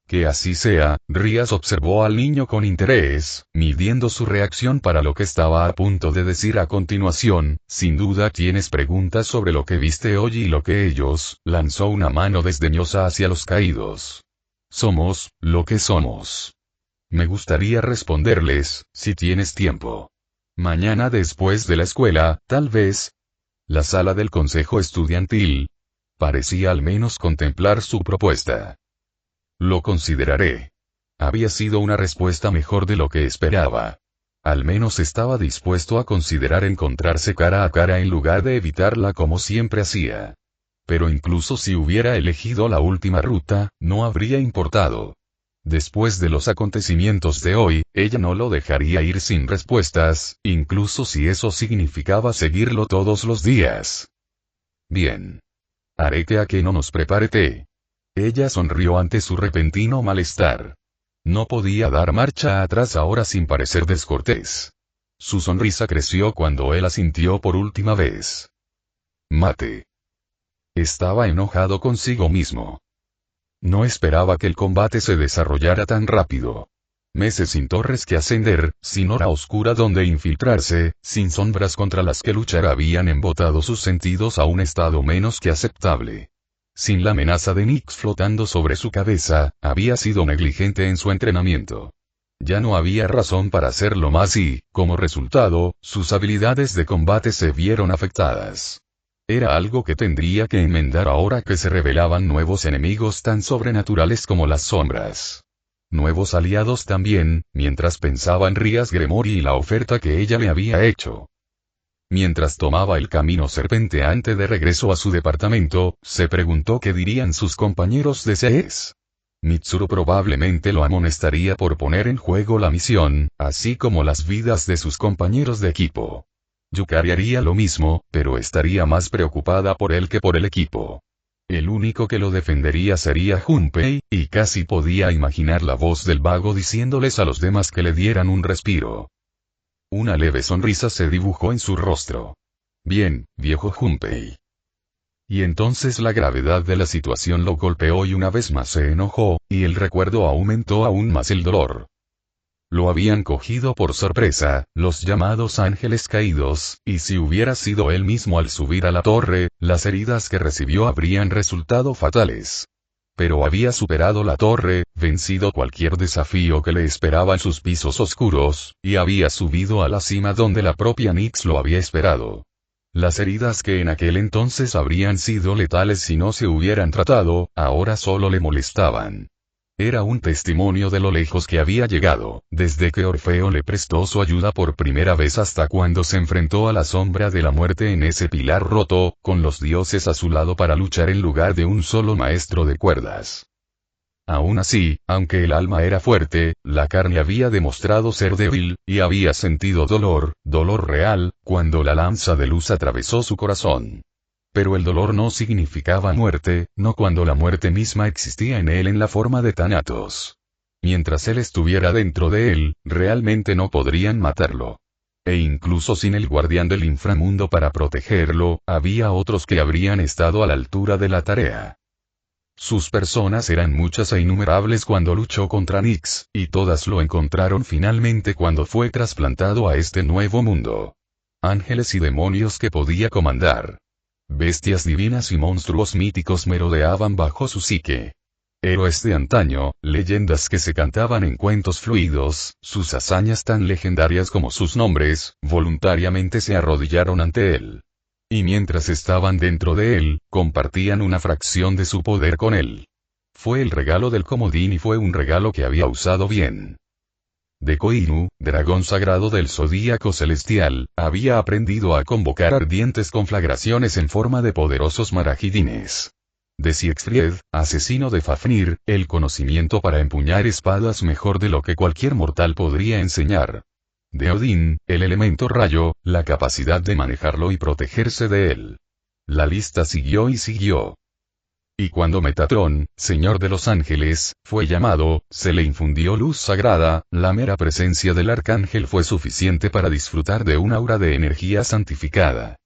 Que así sea, Rías observó al niño con interés, midiendo su reacción para lo que estaba a punto de decir a continuación. Sin duda tienes preguntas sobre lo que viste hoy y lo que ellos, lanzó una mano desdeñosa hacia los caídos. Somos, lo que somos. Me gustaría responderles, si tienes tiempo. Mañana después de la escuela, tal vez. La sala del consejo estudiantil. Parecía al menos contemplar su propuesta. Lo consideraré. Había sido una respuesta mejor de lo que esperaba. Al menos estaba dispuesto a considerar encontrarse cara a cara en lugar de evitarla como siempre hacía. Pero incluso si hubiera elegido la última ruta, no habría importado. Después de los acontecimientos de hoy, ella no lo dejaría ir sin respuestas, incluso si eso significaba seguirlo todos los días. Bien. Haré que Akeno nos prepare té. Ella sonrió ante su repentino malestar. No podía dar marcha atrás ahora sin parecer descortés. Su sonrisa creció cuando él asintió por última vez. Mate. Estaba enojado consigo mismo. No esperaba que el combate se desarrollara tan rápido. Meses sin torres que ascender, sin hora oscura donde infiltrarse, sin sombras contra las que luchar habían embotado sus sentidos a un estado menos que aceptable. Sin la amenaza de Nyx flotando sobre su cabeza, había sido negligente en su entrenamiento. Ya no había razón para hacerlo más y, como resultado, sus habilidades de combate se vieron afectadas. Era algo que tendría que enmendar ahora que se revelaban nuevos enemigos tan sobrenaturales como las sombras. Nuevos aliados también, mientras pensaba en Rías Gremory y la oferta que ella le había hecho. Mientras tomaba el camino serpenteante de regreso a su departamento, se preguntó qué dirían sus compañeros de CS. Mitsuru probablemente lo amonestaría por poner en juego la misión, así como las vidas de sus compañeros de equipo. Yukari haría lo mismo, pero estaría más preocupada por él que por el equipo. El único que lo defendería sería Junpei, y casi podía imaginar la voz del vago diciéndoles a los demás que le dieran un respiro. Una leve sonrisa se dibujó en su rostro. Bien, viejo Junpei. Y entonces la gravedad de la situación lo golpeó y una vez más se enojó, y el recuerdo aumentó aún más el dolor. Lo habían cogido por sorpresa, los llamados ángeles caídos, y si hubiera sido él mismo al subir a la torre, las heridas que recibió habrían resultado fatales. pero había superado la torre, vencido cualquier desafío que le esperaba en sus pisos oscuros, y había subido a la cima donde la propia Nyx lo había esperado. Las heridas que en aquel entonces habrían sido letales si no se hubieran tratado, ahora solo le molestaban. Era un testimonio de lo lejos que había llegado, desde que Orfeo le prestó su ayuda por primera vez hasta cuando se enfrentó a la sombra de la muerte en ese pilar roto, con los dioses a su lado para luchar en lugar de un solo maestro de cuerdas. Aún así, aunque el alma era fuerte, la carne había demostrado ser débil, y había sentido dolor, dolor real, cuando la lanza de luz atravesó su corazón. Pero el dolor no significaba muerte, no cuando la muerte misma existía en él en la forma de Thanatos. Mientras él estuviera dentro de él, realmente no podrían matarlo. E incluso sin el guardián del inframundo para protegerlo, había otros que habrían estado a la altura de la tarea. Sus personas eran muchas e innumerables cuando luchó contra Nyx, y todas lo encontraron finalmente cuando fue trasplantado a este nuevo mundo. Ángeles y demonios que podía comandar. Bestias divinas y monstruos míticos merodeaban bajo su psique. Héroes de antaño, leyendas que se cantaban en cuentos fluidos, sus hazañas tan legendarias como sus nombres, voluntariamente se arrodillaron ante él. Y mientras estaban dentro de él, compartían una fracción de su poder con él. Fue el regalo del comodín y fue un regalo que había usado bien. De Koinu, dragón sagrado del zodíaco celestial, había aprendido a convocar ardientes conflagraciones en forma de poderosos maragidines. De Siegfried, asesino de Fafnir, el conocimiento para empuñar espadas mejor de lo que cualquier mortal podría enseñar. De Odín, el elemento rayo, la capacidad de manejarlo y protegerse de él. La lista siguió y siguió. Y cuando Metatrón, señor de los ángeles, fue llamado, se le infundió luz sagrada, la mera presencia del arcángel fue suficiente para disfrutar de un aura de energía santificada.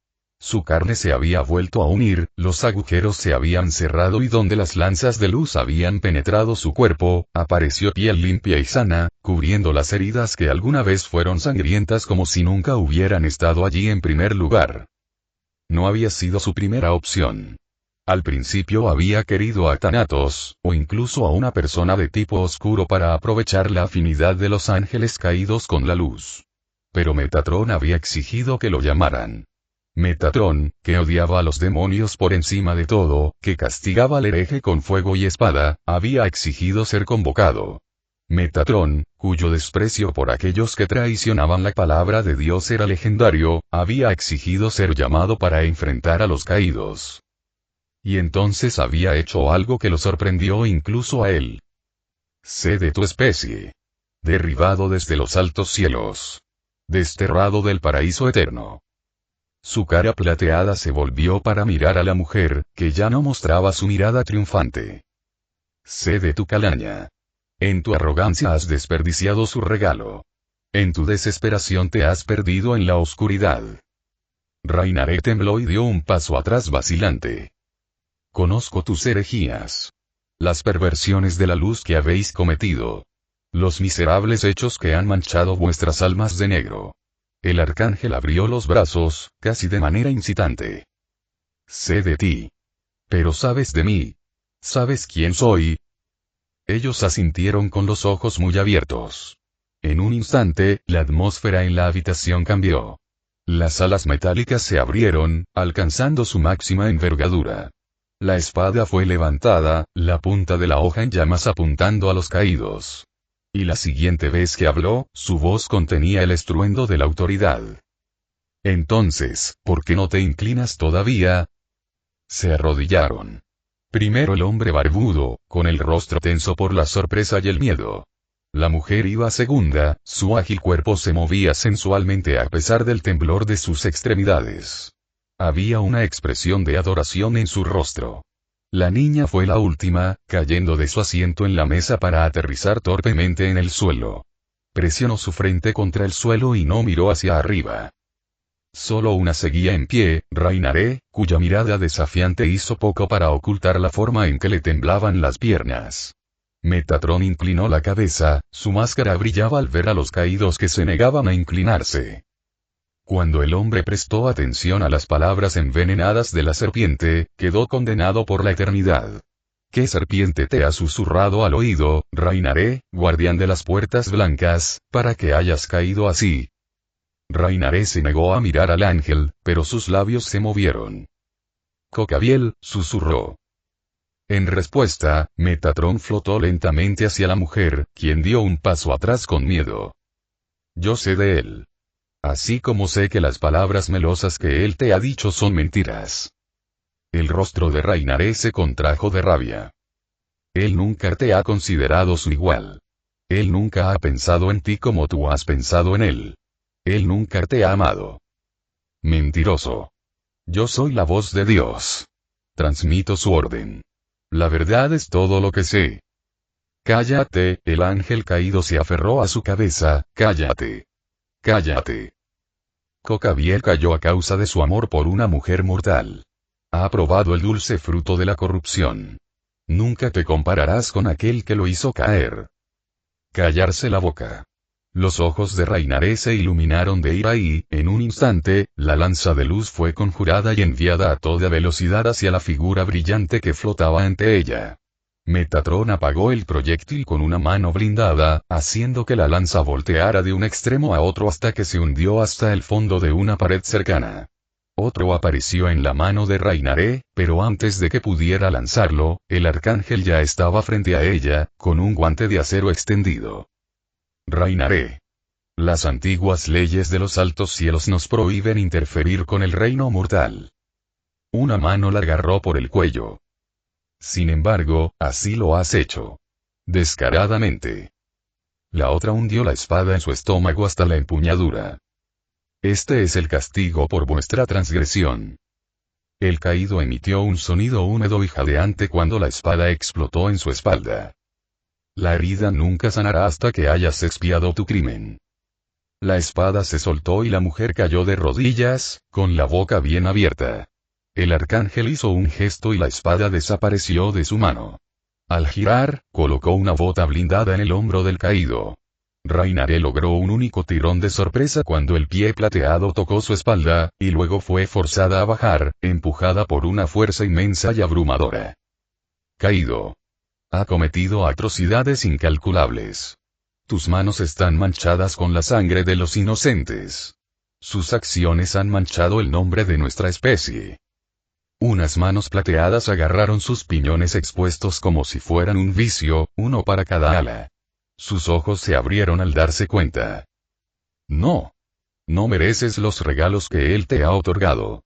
Su carne se había vuelto a unir, los agujeros se habían cerrado y donde las lanzas de luz habían penetrado su cuerpo, apareció piel limpia y sana, cubriendo las heridas que alguna vez fueron sangrientas como si nunca hubieran estado allí en primer lugar. No había sido su primera opción. Al principio había querido a Thanatos, o incluso a una persona de tipo oscuro para aprovechar la afinidad de los ángeles caídos con la luz. Pero Metatrón había exigido que lo llamaran. Metatrón, que odiaba a los demonios por encima de todo, que castigaba al hereje con fuego y espada, había exigido ser convocado. Metatrón, cuyo desprecio por aquellos que traicionaban la palabra de Dios era legendario, había exigido ser llamado para enfrentar a los caídos. Y entonces había hecho algo que lo sorprendió incluso a él. Sé de tu especie. Derribado desde los altos cielos. Desterrado del paraíso eterno. Su cara plateada se volvió para mirar a la mujer, que ya no mostraba su mirada triunfante. Sé de tu calaña. En tu arrogancia has desperdiciado su regalo. En tu desesperación te has perdido en la oscuridad. Rainaré tembló y dio un paso atrás vacilante. Conozco tus herejías. Las perversiones de la luz que habéis cometido. Los miserables hechos que han manchado vuestras almas de negro. El arcángel abrió los brazos, casi de manera incitante. Sé de ti. Pero sabes de mí. ¿Sabes quién soy? Ellos asintieron con los ojos muy abiertos. En un instante, la atmósfera en la habitación cambió. Las alas metálicas se abrieron, alcanzando su máxima envergadura. La espada fue levantada, la punta de la hoja en llamas apuntando a los caídos. Y la siguiente vez que habló, su voz contenía el estruendo de la autoridad. Entonces, ¿por qué no te inclinas todavía? Se arrodillaron. Primero el hombre barbudo, con el rostro tenso por la sorpresa y el miedo. La mujer iba segunda, su ágil cuerpo se movía sensualmente a pesar del temblor de sus extremidades. Había una expresión de adoración en su rostro. La niña fue la última, cayendo de su asiento en la mesa para aterrizar torpemente en el suelo. Presionó su frente contra el suelo y no miró hacia arriba. Solo una seguía en pie, Rainaré, cuya mirada desafiante hizo poco para ocultar la forma en que le temblaban las piernas. Metatrón inclinó la cabeza, su máscara brillaba al ver a los caídos que se negaban a inclinarse. Cuando el hombre prestó atención a las palabras envenenadas de la serpiente, quedó condenado por la eternidad. ¿Qué serpiente te ha susurrado al oído, Rainaré, guardián de las puertas blancas, para que hayas caído así? Rainaré se negó a mirar al ángel, pero sus labios se movieron. Cocabiel, susurró. En respuesta, Metatron flotó lentamente hacia la mujer, quien dio un paso atrás con miedo. Yo sé de él. Así como sé que las palabras melosas que él te ha dicho son mentiras. El rostro de Rainaré se contrajo de rabia. Él nunca te ha considerado su igual. Él nunca ha pensado en ti como tú has pensado en él. Él nunca te ha amado. Mentiroso. Yo soy la voz de Dios. Transmito su orden. La verdad es todo lo que sé. Cállate, el ángel caído se aferró a su cabeza, cállate. Cállate. Cocabiel cayó a causa de su amor por una mujer mortal. Ha probado el dulce fruto de la corrupción. Nunca te compararás con aquel que lo hizo caer. Callarse la boca. Los ojos de Rainaré se iluminaron de ira y, en un instante, la lanza de luz fue conjurada y enviada a toda velocidad hacia la figura brillante que flotaba ante ella. Metatron apagó el proyectil con una mano blindada, haciendo que la lanza volteara de un extremo a otro hasta que se hundió hasta el fondo de una pared cercana. Otro apareció en la mano de Rainaré, pero antes de que pudiera lanzarlo, el arcángel ya estaba frente a ella, con un guante de acero extendido. Rainaré. Las antiguas leyes de los altos cielos nos prohíben interferir con el reino mortal. Una mano la agarró por el cuello. Sin embargo, así lo has hecho. Descaradamente. La otra hundió la espada en su estómago hasta la empuñadura. Este es el castigo por vuestra transgresión. El caído emitió un sonido húmedo y jadeante cuando la espada explotó en su espalda. La herida nunca sanará hasta que hayas expiado tu crimen. La espada se soltó y la mujer cayó de rodillas, con la boca bien abierta. El arcángel hizo un gesto y la espada desapareció de su mano. Al girar, colocó una bota blindada en el hombro del caído. Rainaré logró un único tirón de sorpresa cuando el pie plateado tocó su espalda, y luego fue forzada a bajar, empujada por una fuerza inmensa y abrumadora. Caído. Ha cometido atrocidades incalculables. Tus manos están manchadas con la sangre de los inocentes. Sus acciones han manchado el nombre de nuestra especie. Unas manos plateadas agarraron sus piñones expuestos como si fueran un vicio, uno para cada ala. Sus ojos se abrieron al darse cuenta. No. No mereces los regalos que él te ha otorgado.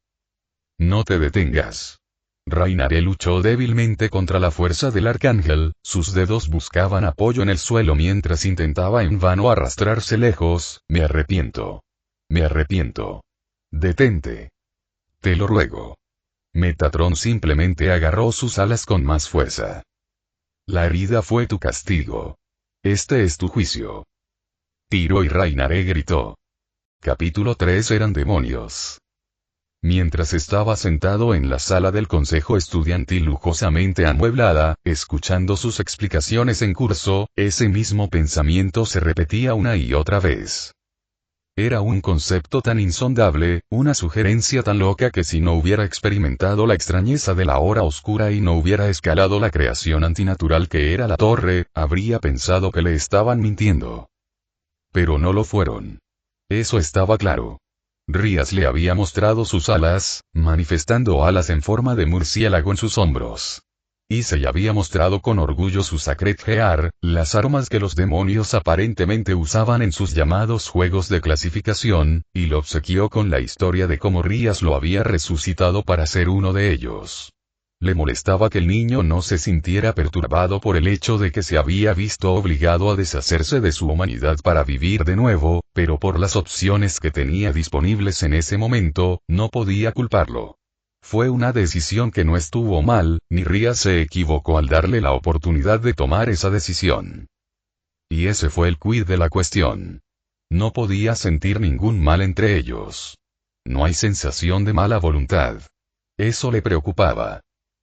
No te detengas. Rainaré luchó débilmente contra la fuerza del arcángel, sus dedos buscaban apoyo en el suelo mientras intentaba en vano arrastrarse lejos. Me arrepiento. Me arrepiento. Detente. Te lo ruego. Metatron simplemente agarró sus alas con más fuerza. La herida fue tu castigo. Este es tu juicio. Tiro y Rainaré gritó. Capítulo 3 Eran demonios. Mientras estaba sentado en la sala del consejo estudiantil lujosamente amueblada, escuchando sus explicaciones en curso, ese mismo pensamiento se repetía una y otra vez. Era un concepto tan insondable, una sugerencia tan loca que si no hubiera experimentado la extrañeza de la hora oscura y no hubiera escalado la creación antinatural que era la torre, habría pensado que le estaban mintiendo. Pero no lo fueron. Eso estaba claro. Rías le había mostrado sus alas, manifestando alas en forma de murciélago en sus hombros. Y se había mostrado con orgullo su Sacred Gear, las armas que los demonios aparentemente usaban en sus llamados juegos de clasificación, y lo obsequió con la historia de cómo Rías lo había resucitado para ser uno de ellos. Le molestaba que el niño no se sintiera perturbado por el hecho de que se había visto obligado a deshacerse de su humanidad para vivir de nuevo, pero por las opciones que tenía disponibles en ese momento, no podía culparlo. Fue una decisión que no estuvo mal, ni Rías se equivocó al darle la oportunidad de tomar esa decisión. Y ese fue el quid de la cuestión. No podía sentir ningún mal entre ellos. No hay sensación de mala voluntad. Eso le preocupaba.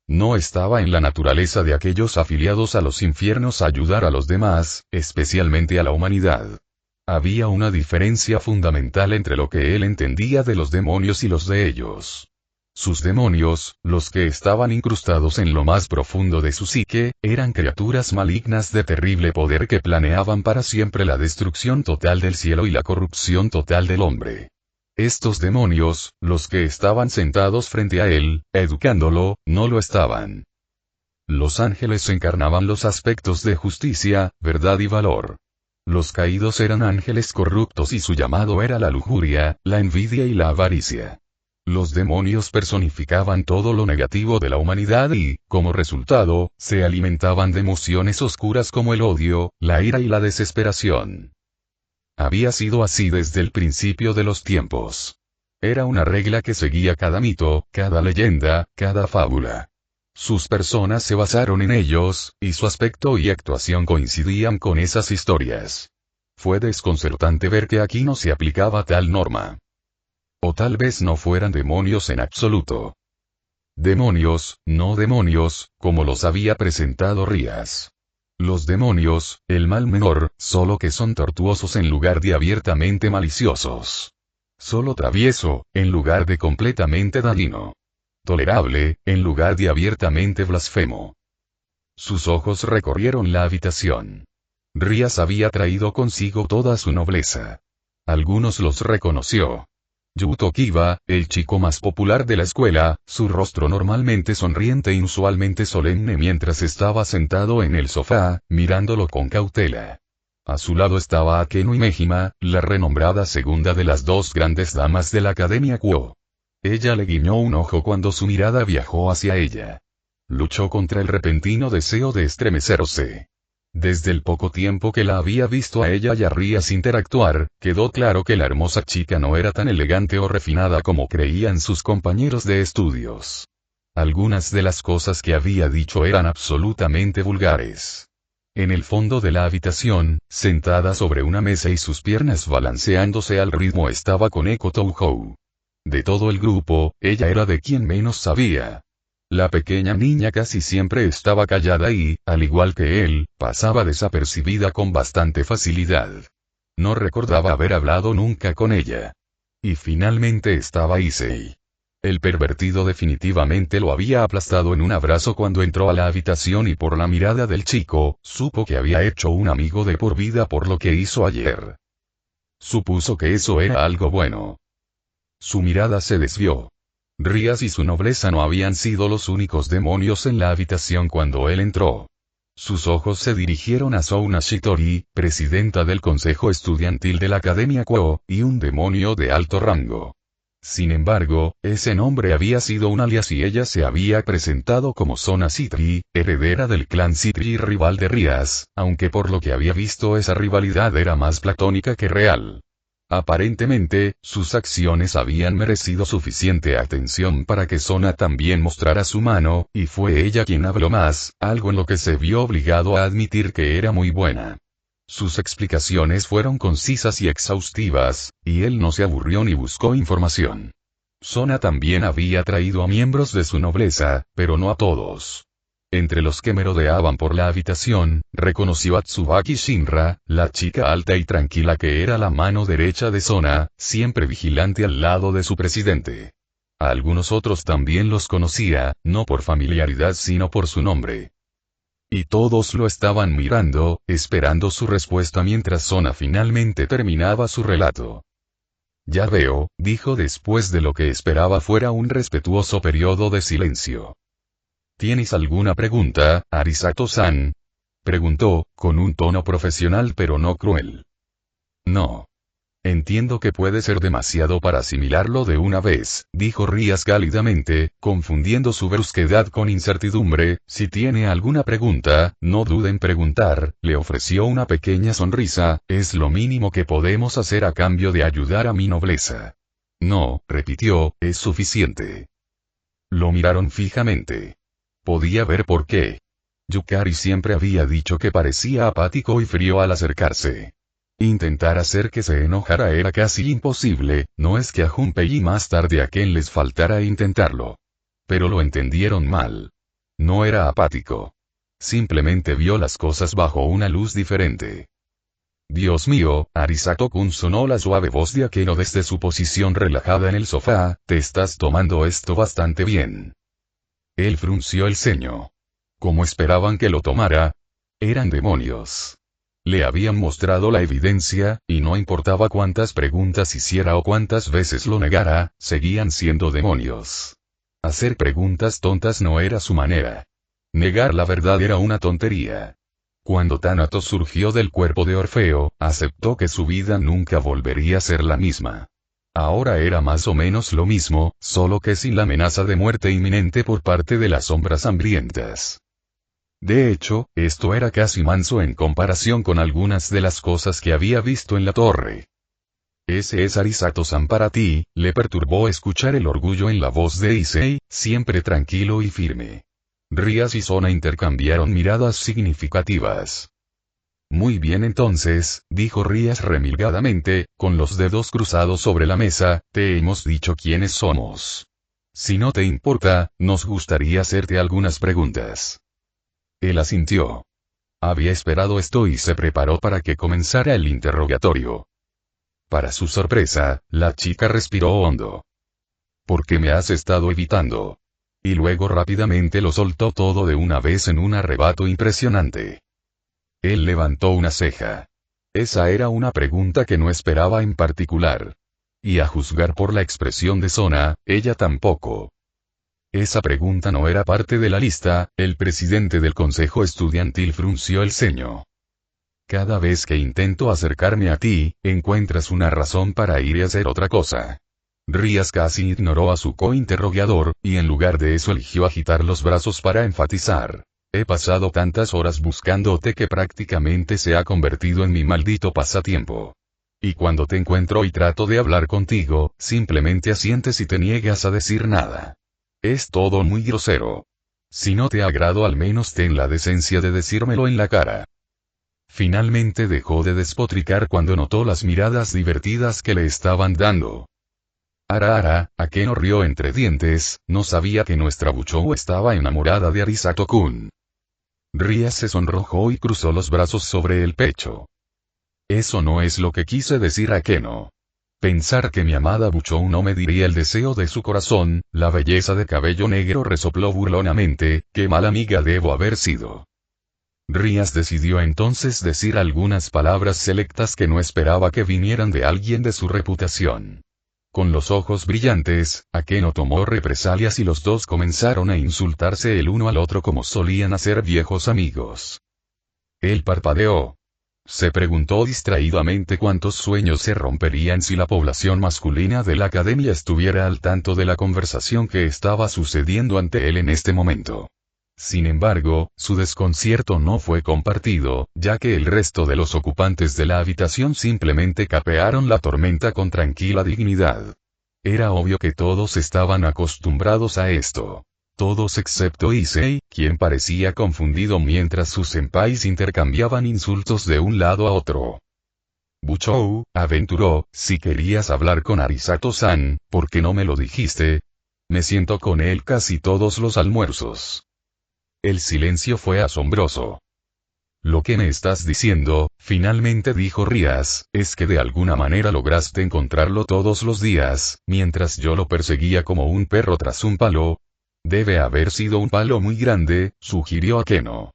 No estaba en la naturaleza de aquellos afiliados a los infiernos ayudar a los demás, especialmente a la humanidad. Había una diferencia fundamental entre lo que él entendía de los demonios y los de ellos. Sus demonios, los que estaban incrustados en lo más profundo de su psique, eran criaturas malignas de terrible poder que planeaban para siempre la destrucción total del cielo y la corrupción total del hombre. Estos demonios, los que estaban sentados frente a él, educándolo, no lo estaban. Los ángeles encarnaban los aspectos de justicia, verdad y valor. Los caídos eran ángeles corruptos y su llamado era la lujuria, la envidia y la avaricia. Los demonios personificaban todo lo negativo de la humanidad y, como resultado, se alimentaban de emociones oscuras como el odio, la ira y la desesperación. Había sido así desde el principio de los tiempos. Era una regla que seguía cada mito, cada leyenda, cada fábula. Sus personas se basaron en ellos, y su aspecto y actuación coincidían con esas historias. Fue desconcertante ver que aquí no se aplicaba tal norma. O tal vez no fueran demonios en absoluto. Demonios, no demonios, como los había presentado Rías. Los demonios, el mal menor, solo que son tortuosos en lugar de abiertamente maliciosos. Solo travieso, en lugar de completamente dañino. Tolerable, en lugar de abiertamente blasfemo. Sus ojos recorrieron la habitación. Rías había traído consigo toda su nobleza. Algunos los reconoció. Yuto Kiba, el chico más popular de la escuela, su rostro normalmente sonriente e inusualmente solemne mientras estaba sentado en el sofá, mirándolo con cautela. A su lado estaba Akenu Imejima, la renombrada segunda de las dos grandes damas de la Academia Kuo. Ella le guiñó un ojo cuando su mirada viajó hacia ella. Luchó contra el repentino deseo de estremecerse. Desde el poco tiempo que la había visto a ella y a Rías interactuar, quedó claro que la hermosa chica no era tan elegante o refinada como creían sus compañeros de estudios. Algunas de las cosas que había dicho eran absolutamente vulgares. En el fondo de la habitación, sentada sobre una mesa y sus piernas balanceándose al ritmo estaba Koneko Touhou. De todo el grupo, ella era de quien menos sabía. La pequeña niña casi siempre estaba callada y, al igual que él, pasaba desapercibida con bastante facilidad. No recordaba haber hablado nunca con ella. Y finalmente estaba Issei. El pervertido definitivamente lo había aplastado en un abrazo cuando entró a la habitación y por la mirada del chico, supo que había hecho un amigo de por vida por lo que hizo ayer. Supuso que eso era algo bueno. Su mirada se desvió. Rías y su nobleza no habían sido los únicos demonios en la habitación cuando él entró. Sus ojos se dirigieron a Souna Shitori, presidenta del consejo estudiantil de la Academia Kuo, y un demonio de alto rango. Sin embargo, ese nombre había sido un alias y ella se había presentado como Sona Citri, heredera del clan Citri y rival de Rías, aunque por lo que había visto esa rivalidad era más platónica que real. Aparentemente, sus acciones habían merecido suficiente atención para que Sona también mostrara su mano, y fue ella quien habló más, algo en lo que se vio obligado a admitir que era muy buena. Sus explicaciones fueron concisas y exhaustivas, y él no se aburrió ni buscó información. Sona también había traído a miembros de su nobleza, pero no a todos. Entre los que merodeaban por la habitación, reconoció a Tsubaki Shinra, la chica alta y tranquila que era la mano derecha de Sona, siempre vigilante al lado de su presidente. A algunos otros también los conocía, no por familiaridad sino por su nombre. Y todos lo estaban mirando, esperando su respuesta mientras Sona finalmente terminaba su relato. Ya veo, dijo después de lo que esperaba fuera un respetuoso periodo de silencio. ¿Tienes alguna pregunta, Arisato-san? Preguntó, con un tono profesional pero no cruel. No. Entiendo que puede ser demasiado para asimilarlo de una vez, dijo Rías cálidamente, confundiendo su brusquedad con incertidumbre. Si tiene alguna pregunta, no dude en preguntar, le ofreció una pequeña sonrisa, es lo mínimo que podemos hacer a cambio de ayudar a mi nobleza. No, repitió, es suficiente. Lo miraron fijamente. Podía ver por qué. Yukari siempre había dicho que parecía apático y frío al acercarse. Intentar hacer que se enojara era casi imposible, no es que a Junpei y más tarde a Ken les faltara intentarlo. Pero lo entendieron mal. No era apático. Simplemente vio las cosas bajo una luz diferente. Dios mío, Arisato-kun, sonó la suave voz de Akeno desde su posición relajada en el sofá, te estás tomando esto bastante bien. Él frunció el ceño. ¿Cómo esperaban que lo tomara? Eran demonios. Le habían mostrado la evidencia, y no importaba cuántas preguntas hiciera o cuántas veces lo negara, seguían siendo demonios. Hacer preguntas tontas no era su manera. Negar la verdad era una tontería. Cuando Thanatos surgió del cuerpo de Orfeo, aceptó que su vida nunca volvería a ser la misma. Ahora era más o menos lo mismo, solo que sin la amenaza de muerte inminente por parte de las sombras hambrientas. De hecho, esto era casi manso en comparación con algunas de las cosas que había visto en la torre. Ese es Arisato-san para ti, le perturbó escuchar el orgullo en la voz de Issei, siempre tranquilo y firme. Rías y Sona intercambiaron miradas significativas. Muy bien entonces, dijo Rías remilgadamente, con los dedos cruzados sobre la mesa, te hemos dicho quiénes somos. Si no te importa, nos gustaría hacerte algunas preguntas. Él asintió. Había esperado esto y se preparó para que comenzara el interrogatorio. Para su sorpresa, la chica respiró hondo. ¿Por qué me has estado evitando? Y luego rápidamente lo soltó todo de una vez en un arrebato impresionante. Él levantó una ceja. Esa era una pregunta que no esperaba en particular. Y a juzgar por la expresión de Sona, ella tampoco. Esa pregunta no era parte de la lista, el presidente del consejo estudiantil frunció el ceño. Cada vez que intento acercarme a ti, encuentras una razón para ir y hacer otra cosa. Rías casi ignoró a su cointerrogador, y en lugar de eso eligió agitar los brazos para enfatizar. He pasado tantas horas buscándote que prácticamente se ha convertido en mi maldito pasatiempo. Y cuando te encuentro y trato de hablar contigo, simplemente asientes y te niegas a decir nada. Es todo muy grosero. Si no te agrado, al menos ten la decencia de decírmelo en la cara. Finalmente dejó de despotricar cuando notó las miradas divertidas que le estaban dando. Ara, Akeno rió entre dientes, no sabía que nuestra Buchou estaba enamorada de Arisato-kun. Rías se sonrojó y cruzó los brazos sobre el pecho. Eso no es lo que quise decir, Akeno. Pensar que mi amada Buchou no me diría el deseo de su corazón, la belleza de cabello negro resopló burlonamente, qué mala amiga debo haber sido. Rías decidió entonces decir algunas palabras selectas que no esperaba que vinieran de alguien de su reputación. Con los ojos brillantes, Akeno tomó represalias y los dos comenzaron a insultarse el uno al otro como solían hacer viejos amigos. Él parpadeó. Se preguntó distraídamente cuántos sueños se romperían si la población masculina de la academia estuviera al tanto de la conversación que estaba sucediendo ante él en este momento. Sin embargo, su desconcierto no fue compartido, ya que el resto de los ocupantes de la habitación simplemente capearon la tormenta con tranquila dignidad. Era obvio que todos estaban acostumbrados a esto. Todos excepto Issei, quien parecía confundido mientras sus senpais intercambiaban insultos de un lado a otro. Buchou, aventuró, si querías hablar con Arisato-san, ¿por qué no me lo dijiste? Me siento con él casi todos los almuerzos. El silencio fue asombroso. Lo que me estás diciendo, finalmente dijo Rías, es que de alguna manera lograste encontrarlo todos los días, mientras yo lo perseguía como un perro tras un palo. Debe haber sido un palo muy grande, sugirió Akeno.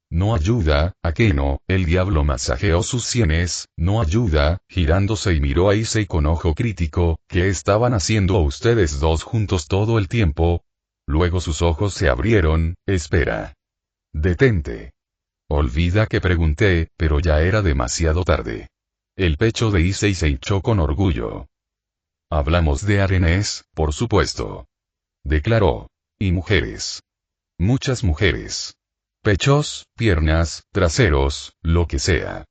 No ayuda, Akeno, el diablo masajeó sus sienes, no ayuda, girándose y miró a Issei con ojo crítico, ¿qué estaban haciendo ustedes dos juntos todo el tiempo? Luego sus ojos se abrieron, espera. Detente. Olvida que pregunté, pero ya era demasiado tarde. El pecho de Issei se hinchó con orgullo. Hablamos de arenés, por supuesto. Declaró. Y mujeres. Muchas mujeres. Pechos, piernas, traseros, lo que sea.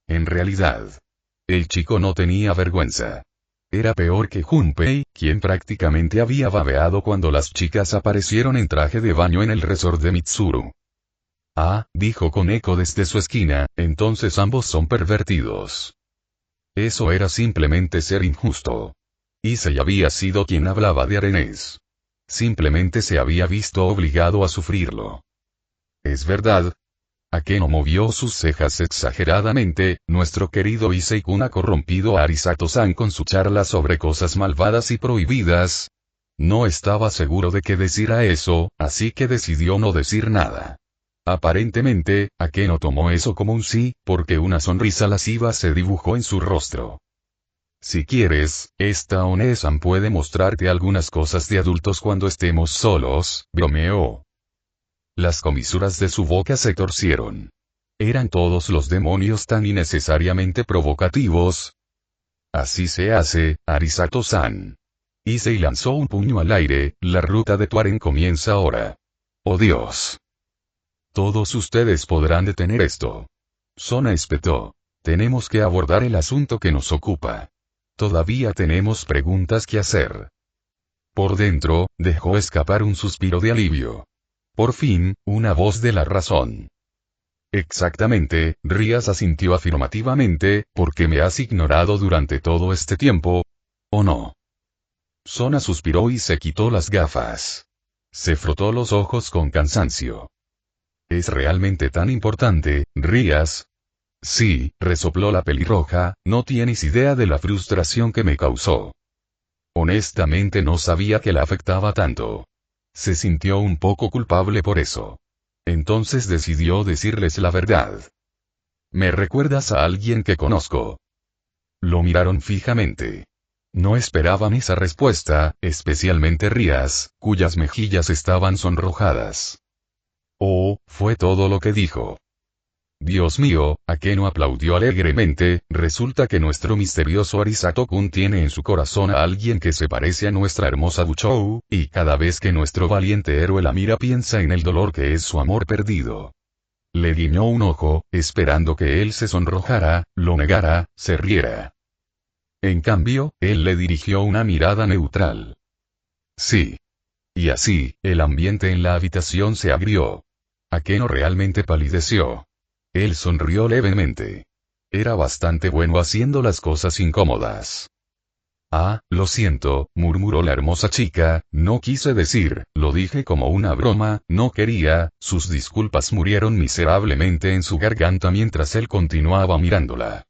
En realidad. El chico no tenía vergüenza. Era peor que Junpei, quien prácticamente había babeado cuando las chicas aparecieron en traje de baño en el resort de Mitsuru. Ah, dijo con eco desde su esquina, entonces ambos son pervertidos. Eso era simplemente ser injusto. Issei había sido quien hablaba de arenés. Simplemente se había visto obligado a sufrirlo. Es verdad. Akeno movió sus cejas exageradamente. Nuestro querido Issei-kun ha corrompido a Arisato-san con su charla sobre cosas malvadas y prohibidas. No estaba seguro de qué decir a eso, así que decidió no decir nada. Aparentemente, Akeno tomó eso como un sí, porque una sonrisa lasciva se dibujó en su rostro. Si quieres, esta One-san puede mostrarte algunas cosas de adultos cuando estemos solos, bromeó. Las comisuras de su boca se torcieron. ¿Eran todos los demonios tan innecesariamente provocativos? Así se hace, Arisato-san. Issei lanzó un puño al aire. La ruta de Tuaren comienza ahora. ¡Oh Dios! Todos ustedes podrán detener esto. Sona espetó. Tenemos que abordar el asunto que nos ocupa. Todavía tenemos preguntas que hacer. Por dentro, dejó escapar un suspiro de alivio. Por fin, una voz de la razón. Exactamente, Rías asintió afirmativamente, ¿porque me has ignorado durante todo este tiempo? ¿O no? Sona suspiró y se quitó las gafas. Se frotó los ojos con cansancio. ¿Es realmente tan importante, Rías? Sí, resopló la pelirroja, no tienes idea de la frustración que me causó. Honestamente no sabía que la afectaba tanto. Se sintió un poco culpable por eso. Entonces decidió decirles la verdad. ¿Me recuerdas a alguien que conozco? Lo miraron fijamente. No esperaban esa respuesta, especialmente Rías, cuyas mejillas estaban sonrojadas. Oh, fue todo lo que dijo. Dios mío, Akeno aplaudió alegremente. Resulta que nuestro misterioso Arisato-kun tiene en su corazón a alguien que se parece a nuestra hermosa Buchou, y cada vez que nuestro valiente héroe la mira piensa en el dolor que es su amor perdido. Le guiñó un ojo, esperando que él se sonrojara, lo negara, se riera. En cambio, él le dirigió una mirada neutral. Sí. Y así, el ambiente en la habitación se agrió. Akeno realmente palideció. Él sonrió levemente. Era bastante bueno haciendo las cosas incómodas. Ah, lo siento, murmuró la hermosa chica, no quise decir, lo dije como una broma, no quería. Sus disculpas murieron miserablemente en su garganta mientras él continuaba mirándola.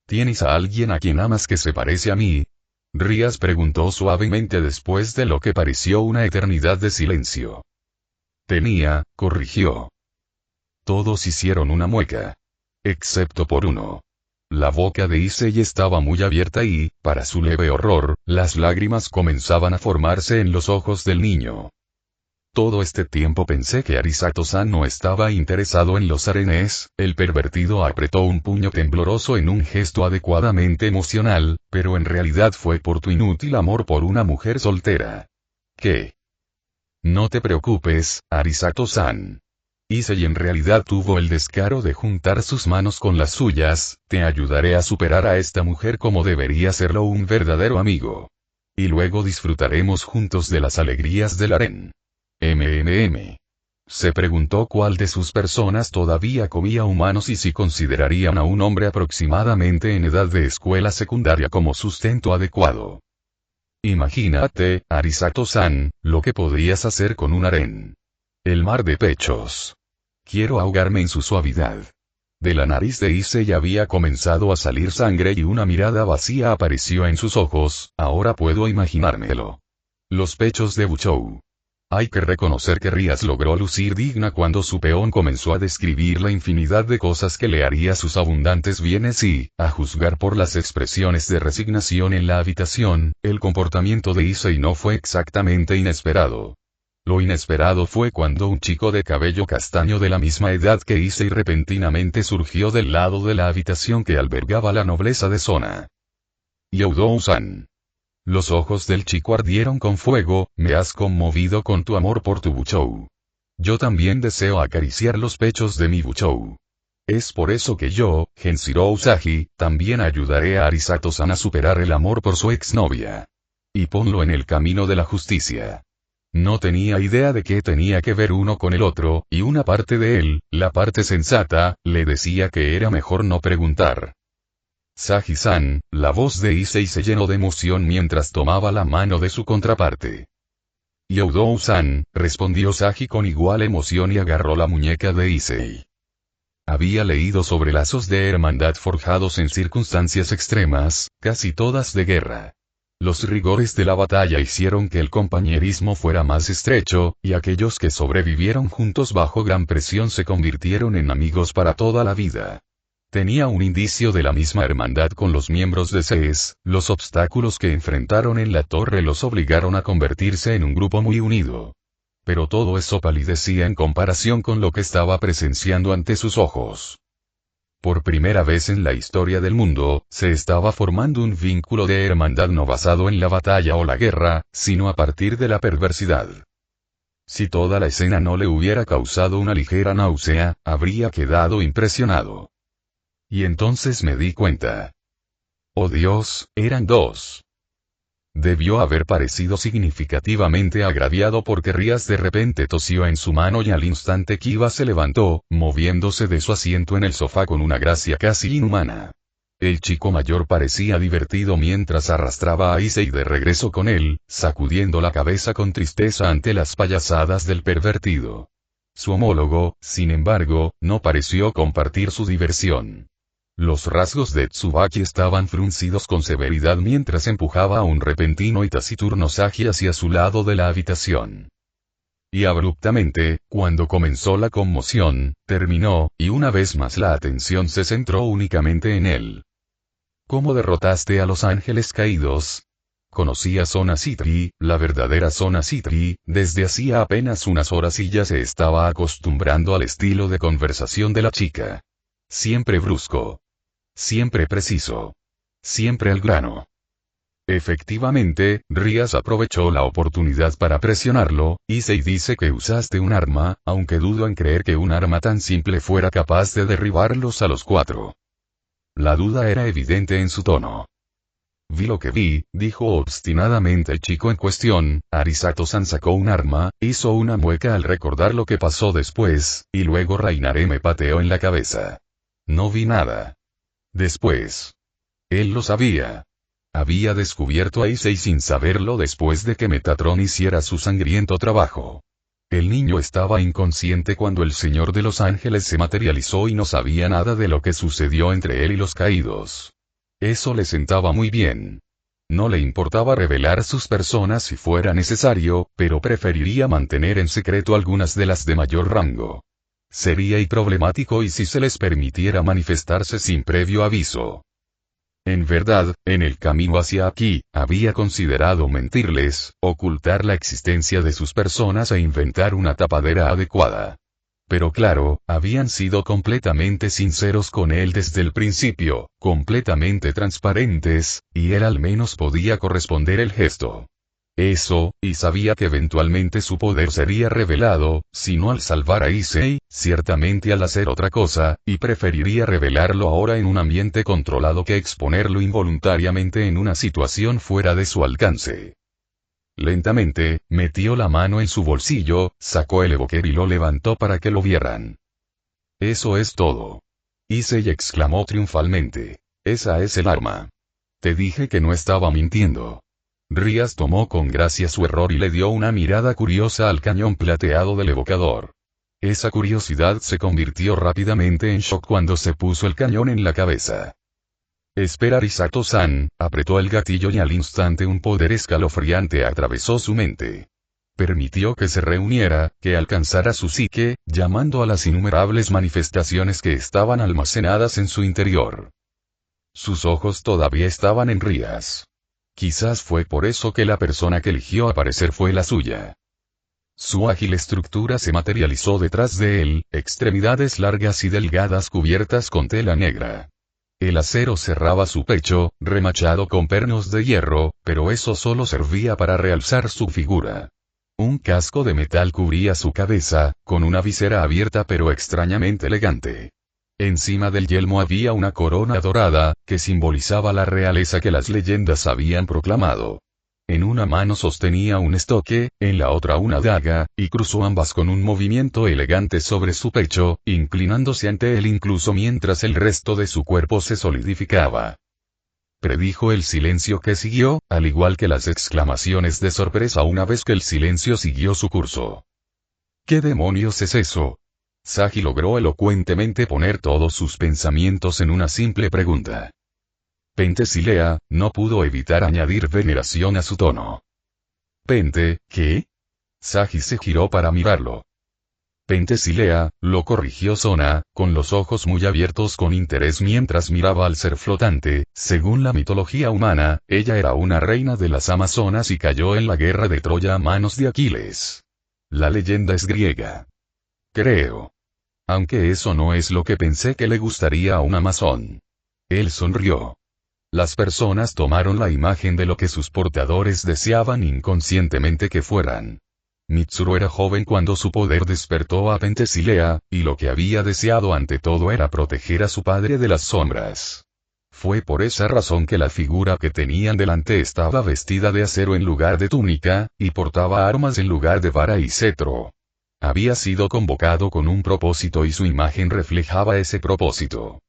¿Tienes a alguien a quien amas que se parece a mí? Rías preguntó suavemente después de lo que pareció una eternidad de silencio. Tenía, corrigió. Todos hicieron una mueca. Excepto por uno. La boca de Issei estaba muy abierta y, para su leve horror, las lágrimas comenzaban a formarse en los ojos del niño. Todo este tiempo pensé que Arisato-san no estaba interesado en los arenes. El pervertido apretó un puño tembloroso en un gesto adecuadamente emocional, pero en realidad fue por tu inútil amor por una mujer soltera. ¿Qué? No te preocupes, Arisato-san. Issei en realidad tuvo el descaro de juntar sus manos con las suyas. Te ayudaré a superar a esta mujer como debería serlo un verdadero amigo. Y luego disfrutaremos juntos de las alegrías del harén. Se preguntó cuál de sus personas todavía comía humanos y si considerarían a un hombre aproximadamente en edad de escuela secundaria como sustento adecuado. Imagínate, Arisato-san, lo que podrías hacer con un harén. El mar de pechos. Quiero ahogarme en su suavidad. De la nariz de Issei había comenzado a salir sangre y una mirada vacía apareció en sus ojos. Ahora puedo imaginármelo. Los pechos de Buchou. Hay que reconocer que Rías logró lucir digna cuando su peón comenzó a describir la infinidad de cosas que le haría sus abundantes bienes y, a juzgar por las expresiones de resignación en la habitación, el comportamiento de Issei no fue exactamente inesperado. Lo inesperado fue cuando un chico de cabello castaño de la misma edad que Issei repentinamente surgió del lado de la habitación que albergaba la nobleza de Sona. Youdou-san. Los ojos del chico ardieron con fuego. Me has conmovido con tu amor por tu Buchou. Yo también deseo acariciar los pechos de mi Buchou. Es por eso que yo, Genshiro Usagi, también ayudaré a Arisato-san a superar el amor por su exnovia. Y ponlo en el camino de la justicia. No tenía idea de qué tenía que ver uno con el otro, y una parte de él, la parte sensata, le decía que era mejor no preguntar. Sagi-san, la voz de Issei se llenó de emoción mientras tomaba la mano de su contraparte. Youdou-san, respondió Sagi con igual emoción y agarró la muñeca de Issei. Había leído sobre lazos de hermandad forjados en circunstancias extremas, casi todas de guerra. Los rigores de la batalla hicieron que el compañerismo fuera más estrecho, y aquellos que sobrevivieron juntos bajo gran presión se convirtieron en amigos para toda la vida. Tenía un indicio de la misma hermandad con los miembros de SES, los obstáculos que enfrentaron en la torre los obligaron a convertirse en un grupo muy unido. Pero todo eso palidecía en comparación con lo que estaba presenciando ante sus ojos. Por primera vez en la historia del mundo, se estaba formando un vínculo de hermandad no basado en la batalla o la guerra, sino a partir de la perversidad. Si toda la escena no le hubiera causado una ligera náusea, habría quedado impresionado. Y entonces me di cuenta. Oh Dios, eran dos. Debió haber parecido significativamente agraviado porque Rías de repente tosió en su mano y al instante Kiva se levantó, moviéndose de su asiento en el sofá con una gracia casi inhumana. El chico mayor parecía divertido mientras arrastraba a Issei de regreso con él, sacudiendo la cabeza con tristeza ante las payasadas del pervertido. Su homólogo, sin embargo, no pareció compartir su diversión. Los rasgos de Tsubaki estaban fruncidos con severidad mientras empujaba a un repentino y taciturno Sagi hacia su lado de la habitación. Y abruptamente, cuando comenzó la conmoción, terminó, y una vez más la atención se centró únicamente en él. ¿Cómo derrotaste a los ángeles caídos? Conocí a Sona Citri, la verdadera Sona Citri, desde hacía apenas unas horas y ya se estaba acostumbrando al estilo de conversación de la chica. Siempre brusco. Siempre preciso. Siempre al grano. Efectivamente, Rías aprovechó la oportunidad para presionarlo. Issei dice que usaste un arma, aunque dudo en creer que un arma tan simple fuera capaz de derribarlos a los cuatro. La duda era evidente en su tono. Vi lo que vi, dijo obstinadamente el chico en cuestión. Arisato-san sacó un arma, hizo una mueca al recordar lo que pasó después, y luego Rainare me pateó en la cabeza. No vi nada. Después. Él lo sabía. Había descubierto a Issei sin saberlo después de que Metatron hiciera su sangriento trabajo. El niño estaba inconsciente cuando el Señor de los Ángeles se materializó y no sabía nada de lo que sucedió entre él y los caídos. Eso le sentaba muy bien. No le importaba revelar sus personas si fuera necesario, pero preferiría mantener en secreto algunas de las de mayor rango. Sería problemático y si se les permitiera manifestarse sin previo aviso. En verdad, en el camino hacia aquí, había considerado mentirles, ocultar la existencia de sus personas e inventar una tapadera adecuada. Pero claro, habían sido completamente sinceros con él desde el principio, completamente transparentes, y él al menos podía corresponder el gesto. Eso, y sabía que eventualmente su poder sería revelado, si no al salvar a Issei, ciertamente al hacer otra cosa, y preferiría revelarlo ahora en un ambiente controlado que exponerlo involuntariamente en una situación fuera de su alcance. Lentamente, metió la mano en su bolsillo, sacó el evoker y lo levantó para que lo vieran. Eso es todo. Issei exclamó triunfalmente. Esa es el arma. Te dije que no estaba mintiendo. Rías tomó con gracia su error y le dio una mirada curiosa al cañón plateado del evocador. Esa curiosidad se convirtió rápidamente en shock cuando se puso el cañón en la cabeza. Espera, Arisato-san, apretó el gatillo y al instante un poder escalofriante atravesó su mente. Permitió que se reuniera, que alcanzara su psique, llamando a las innumerables manifestaciones que estaban almacenadas en su interior. Sus ojos todavía estaban en Rías. Quizás fue por eso que la persona que eligió aparecer fue la suya. Su ágil estructura se materializó detrás de él, extremidades largas y delgadas cubiertas con tela negra. El acero cerraba su pecho, remachado con pernos de hierro, pero eso solo servía para realzar su figura. Un casco de metal cubría su cabeza, con una visera abierta pero extrañamente elegante. Encima del yelmo había una corona dorada, que simbolizaba la realeza que las leyendas habían proclamado. En una mano sostenía un estoque, en la otra una daga, y cruzó ambas con un movimiento elegante sobre su pecho, inclinándose ante él incluso mientras el resto de su cuerpo se solidificaba. Predijo el silencio que siguió, al igual que las exclamaciones de sorpresa una vez que el silencio siguió su curso. ¿Qué demonios es eso? Sagi logró elocuentemente poner todos sus pensamientos en una simple pregunta. Penthesilea no pudo evitar añadir veneración a su tono. Pente, ¿qué? Sagi se giró para mirarlo. Penthesilea, lo corrigió Sona, con los ojos muy abiertos con interés mientras miraba al ser flotante. Según la mitología humana, ella era una reina de las Amazonas y cayó en la guerra de Troya a manos de Aquiles. La leyenda es griega. Creo. Aunque eso no es lo que pensé que le gustaría a un amazón. Él sonrió. Las personas tomaron la imagen de lo que sus portadores deseaban inconscientemente que fueran. Mitsuru era joven cuando su poder despertó a Penthesilea, y lo que había deseado ante todo era proteger a su padre de las sombras. Fue por esa razón que la figura que tenían delante estaba vestida de acero en lugar de túnica, y portaba armas en lugar de vara y cetro. Había sido convocado con un propósito y su imagen reflejaba ese propósito.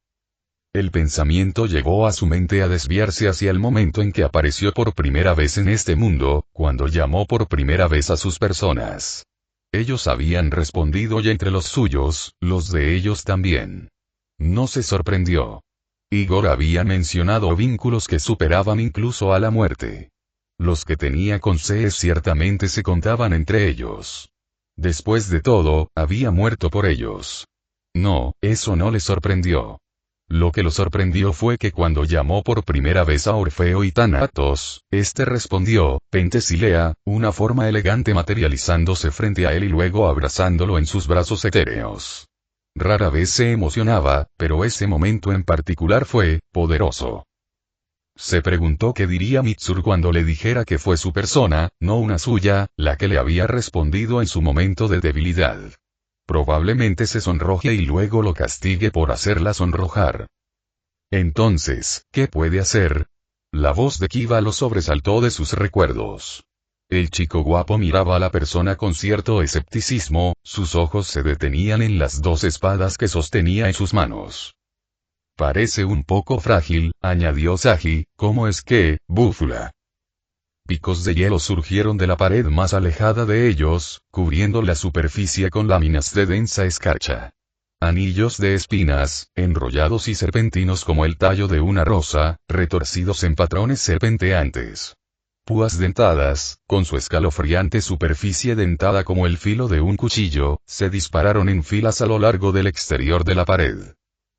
El pensamiento llegó a su mente a desviarse hacia el momento en que apareció por primera vez en este mundo, cuando llamó por primera vez a sus personas. Ellos habían respondido y entre los suyos, los de ellos también. No se sorprendió. Igor había mencionado vínculos que superaban incluso a la muerte. Los que tenía con Zeus ciertamente se contaban entre ellos. Después de todo, había muerto por ellos. No, eso no le sorprendió. Lo que lo sorprendió fue que cuando llamó por primera vez a Orfeo y Thanatos, este respondió, Penthesilea, una forma elegante materializándose frente a él y luego abrazándolo en sus brazos etéreos. Rara vez se emocionaba, pero ese momento en particular fue poderoso. Se preguntó qué diría Mitsuru cuando le dijera que fue su persona, no una suya, la que le había respondido en su momento de debilidad. Probablemente se sonroje y luego lo castigue por hacerla sonrojar. Entonces, ¿qué puede hacer? La voz de Kiba lo sobresaltó de sus recuerdos. El chico guapo miraba a la persona con cierto escepticismo, sus ojos se detenían en las dos espadas que sostenía en sus manos. Parece un poco frágil, añadió Sagi, ¿cómo es que, búfula? Picos de hielo surgieron de la pared más alejada de ellos, cubriendo la superficie con láminas de densa escarcha. Anillos de espinas, enrollados y serpentinos como el tallo de una rosa, retorcidos en patrones serpenteantes. Púas dentadas, con su escalofriante superficie dentada como el filo de un cuchillo, se dispararon en filas a lo largo del exterior de la pared.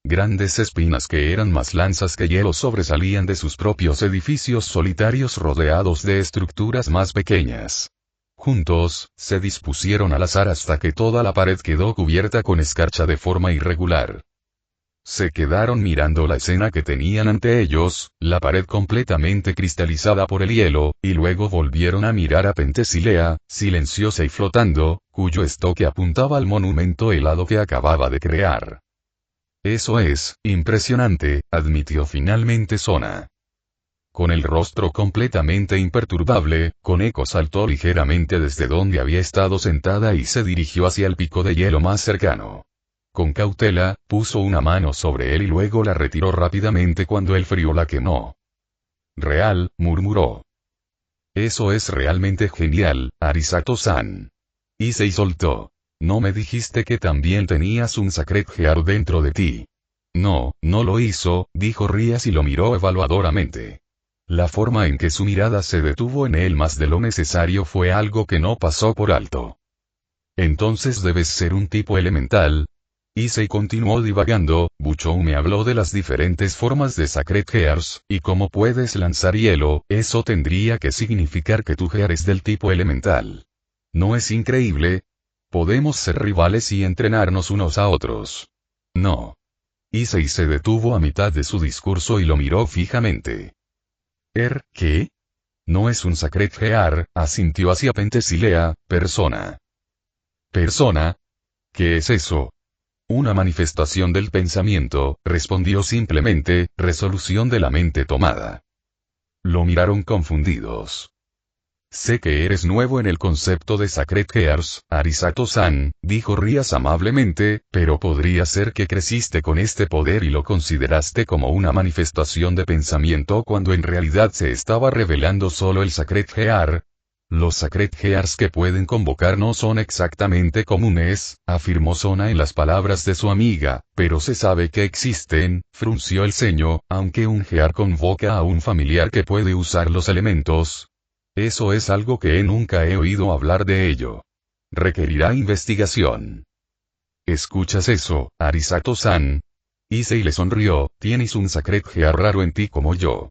Grandes espinas que eran más lanzas que hielo sobresalían de sus propios edificios solitarios rodeados de estructuras más pequeñas. Juntos, se dispusieron al azar hasta que toda la pared quedó cubierta con escarcha de forma irregular. Se quedaron mirando la escena que tenían ante ellos, la pared completamente cristalizada por el hielo, y luego volvieron a mirar a Penthesilea, silenciosa y flotando, cuyo estoque apuntaba al monumento helado que acababa de crear. Eso es, impresionante, admitió finalmente Sona. Con el rostro completamente imperturbable, Koneko saltó ligeramente desde donde había estado sentada y se dirigió hacia el pico de hielo más cercano. Con cautela, puso una mano sobre él y luego la retiró rápidamente cuando el frío la quemó. Real, murmuró. Eso es realmente genial, Arisato-san. Issei soltó. No me dijiste que también tenías un Sacred Gear dentro de ti. No, no lo hizo, dijo Rías y lo miró evaluadoramente. La forma en que su mirada se detuvo en él más de lo necesario fue algo que no pasó por alto. Entonces debes ser un tipo elemental. Issei continuó divagando, Buchou me habló de las diferentes formas de Sacred Gears, y como puedes lanzar hielo, eso tendría que significar que tu Gear es del tipo elemental. ¿No es increíble? Podemos ser rivales y entrenarnos unos a otros. No. Issei se detuvo a mitad de su discurso y lo miró fijamente. ¿Qué? No es un Sacred Gear, asintió hacia Penthesilea, persona. ¿Persona? ¿Qué es eso? Una manifestación del pensamiento, respondió simplemente, resolución de la mente tomada. Lo miraron confundidos. Sé que eres nuevo en el concepto de Sacred Gears, Arisato-san, dijo Rías amablemente, pero podría ser que creciste con este poder y lo consideraste como una manifestación de pensamiento cuando en realidad se estaba revelando solo el Sacred Gear. Los Sacred Gears que pueden convocar no son exactamente comunes, afirmó Sona en las palabras de su amiga, pero se sabe que existen, frunció el ceño, aunque un Gear convoca a un familiar que puede usar los elementos. Eso es algo que nunca he oído hablar de ello. Requerirá investigación. ¿Escuchas eso, Arisato-san? Issei le sonrió, tienes un Sacred Gear raro en ti como yo.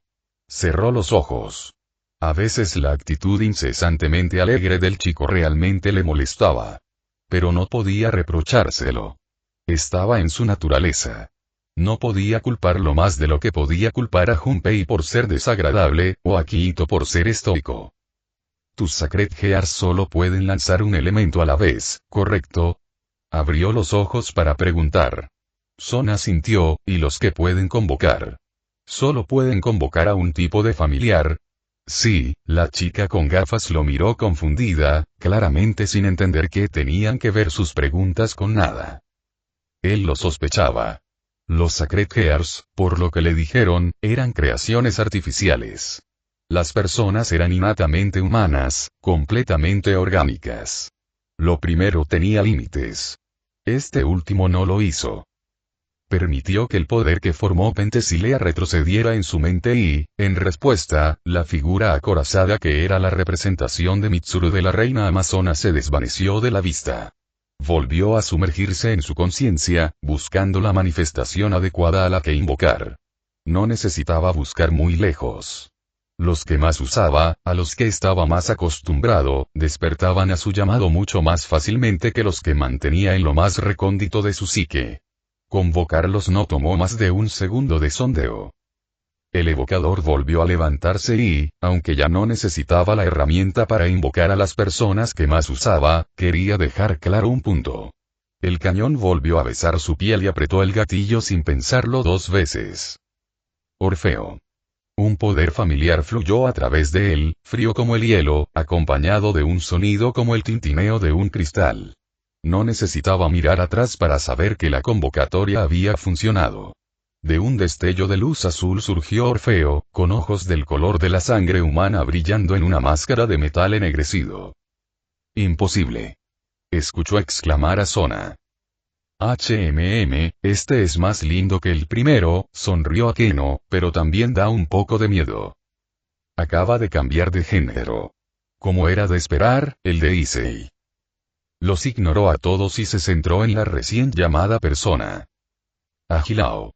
Cerró los ojos. A veces la actitud incesantemente alegre del chico realmente le molestaba. Pero no podía reprochárselo. Estaba en su naturaleza. No podía culparlo más de lo que podía culpar a Junpei por ser desagradable, o a Kiito por ser estoico. Tus Sacred Gears solo pueden lanzar un elemento a la vez, ¿correcto? Abrió los ojos para preguntar. Sona asintió, ¿y los que pueden convocar? ¿Solo pueden convocar a un tipo de familiar? Sí, la chica con gafas lo miró confundida, claramente sin entender qué tenían que ver sus preguntas con nada. Él lo sospechaba. Los Sacred Gears, por lo que le dijeron, eran creaciones artificiales. Las personas eran innatamente humanas, completamente orgánicas. Lo primero tenía límites. Este último no lo hizo. Permitió que el poder que formó Penthesilea retrocediera en su mente y, en respuesta, la figura acorazada que era la representación de Mitsuru de la reina amazona se desvaneció de la vista. Volvió a sumergirse en su conciencia, buscando la manifestación adecuada a la que invocar. No necesitaba buscar muy lejos. Los que más usaba, a los que estaba más acostumbrado, despertaban a su llamado mucho más fácilmente que los que mantenía en lo más recóndito de su psique. Convocarlos no tomó más de un segundo de sondeo. El evocador volvió a levantarse y, aunque ya no necesitaba la herramienta para invocar a las personas que más usaba, quería dejar claro un punto. El cañón volvió a besar su piel y apretó el gatillo sin pensarlo 2 veces. Orfeo. Un poder familiar fluyó a través de él, frío como el hielo, acompañado de un sonido como el tintineo de un cristal. No necesitaba mirar atrás para saber que la convocatoria había funcionado. De un destello de luz azul surgió Orfeo, con ojos del color de la sangre humana brillando en una máscara de metal ennegrecido. Imposible. Escuchó exclamar a Sona. Este es más lindo que el primero, sonrió Akeno, pero también da un poco de miedo. Acaba de cambiar de género. Como era de esperar, el de Issei. Los ignoró a todos y se centró en la recién llamada persona. Agilao.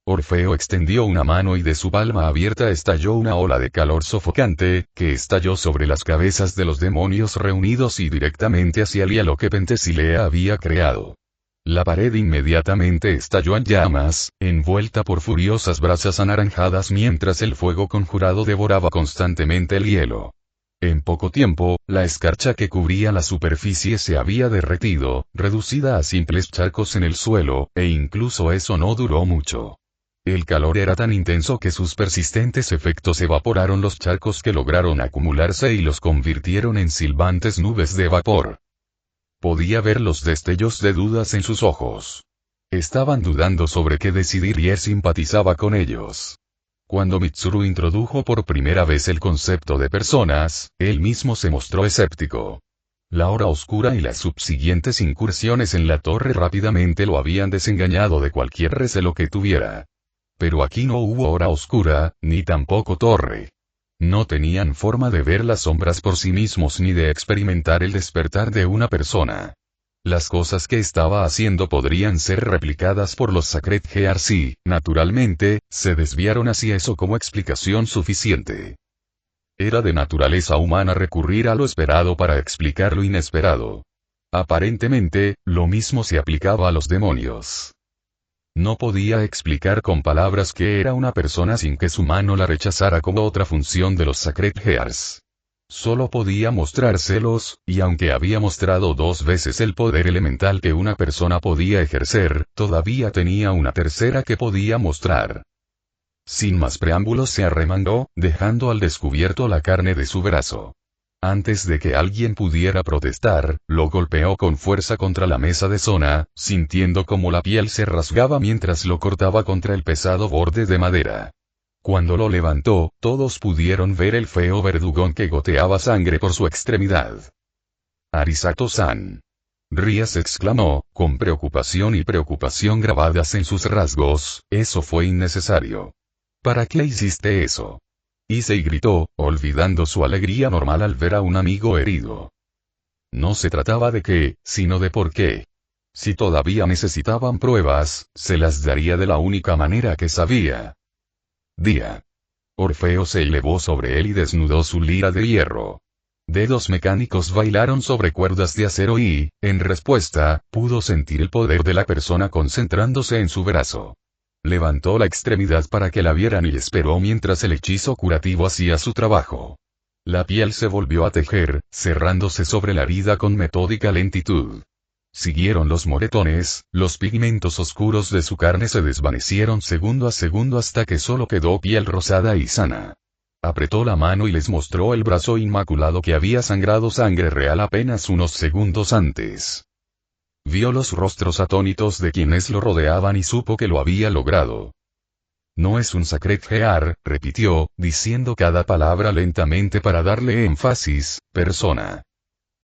Orfeo extendió una mano y de su palma abierta estalló una ola de calor sofocante, que estalló sobre las cabezas de los demonios reunidos y directamente hacia el hielo que Penthesilea había creado. La pared inmediatamente estalló en llamas, envuelta por furiosas brasas anaranjadas mientras el fuego conjurado devoraba constantemente el hielo. En poco tiempo, la escarcha que cubría la superficie se había derretido, reducida a simples charcos en el suelo, e incluso eso no duró mucho. El calor era tan intenso que sus persistentes efectos evaporaron los charcos que lograron acumularse y los convirtieron en silbantes nubes de vapor. Podía ver los destellos de dudas en sus ojos. Estaban dudando sobre qué decidir y él simpatizaba con ellos. Cuando Mitsuru introdujo por primera vez el concepto de personas, él mismo se mostró escéptico. La hora oscura y las subsiguientes incursiones en la torre rápidamente lo habían desengañado de cualquier recelo que tuviera. Pero aquí no hubo hora oscura, ni tampoco torre. No tenían forma de ver las sombras por sí mismos ni de experimentar el despertar de una persona. Las cosas que estaba haciendo podrían ser replicadas por los Sacred Gears y, naturalmente, se desviaron hacia eso como explicación suficiente. Era de naturaleza humana recurrir a lo esperado para explicar lo inesperado. Aparentemente, lo mismo se aplicaba a los demonios. No podía explicar con palabras que era una persona sin que su mano la rechazara como otra función de los Sacred Gears. Solo podía mostrárselos, y aunque había mostrado 2 veces el poder elemental que una persona podía ejercer, todavía tenía una tercera que podía mostrar. Sin más preámbulos se arremangó, dejando al descubierto la carne de su brazo. Antes de que alguien pudiera protestar, lo golpeó con fuerza contra la mesa de Sona, sintiendo como la piel se rasgaba mientras lo cortaba contra el pesado borde de madera. Cuando lo levantó, todos pudieron ver el feo verdugón que goteaba sangre por su extremidad. Arisato-san. Rías exclamó, con preocupación y preocupación grabadas en sus rasgos, eso fue innecesario. ¿Para qué hiciste eso? Issei gritó, olvidando su alegría normal al ver a un amigo herido. No se trataba de qué, sino de por qué. Si todavía necesitaban pruebas, se las daría de la única manera que sabía. Día. Orfeo se elevó sobre él y desnudó su lira de hierro. Dedos mecánicos bailaron sobre cuerdas de acero y, en respuesta, pudo sentir el poder de la persona concentrándose en su brazo. Levantó la extremidad para que la vieran y esperó mientras el hechizo curativo hacía su trabajo. La piel se volvió a tejer, cerrándose sobre la herida con metódica lentitud. Siguieron los moretones, los pigmentos oscuros de su carne se desvanecieron segundo a segundo hasta que solo quedó piel rosada y sana. Apretó la mano y les mostró el brazo inmaculado que había sangrado sangre real apenas unos segundos antes. Vio los rostros atónitos de quienes lo rodeaban y supo que lo había logrado. No es un Sacred Gear, repitió, diciendo cada palabra lentamente para darle énfasis, persona.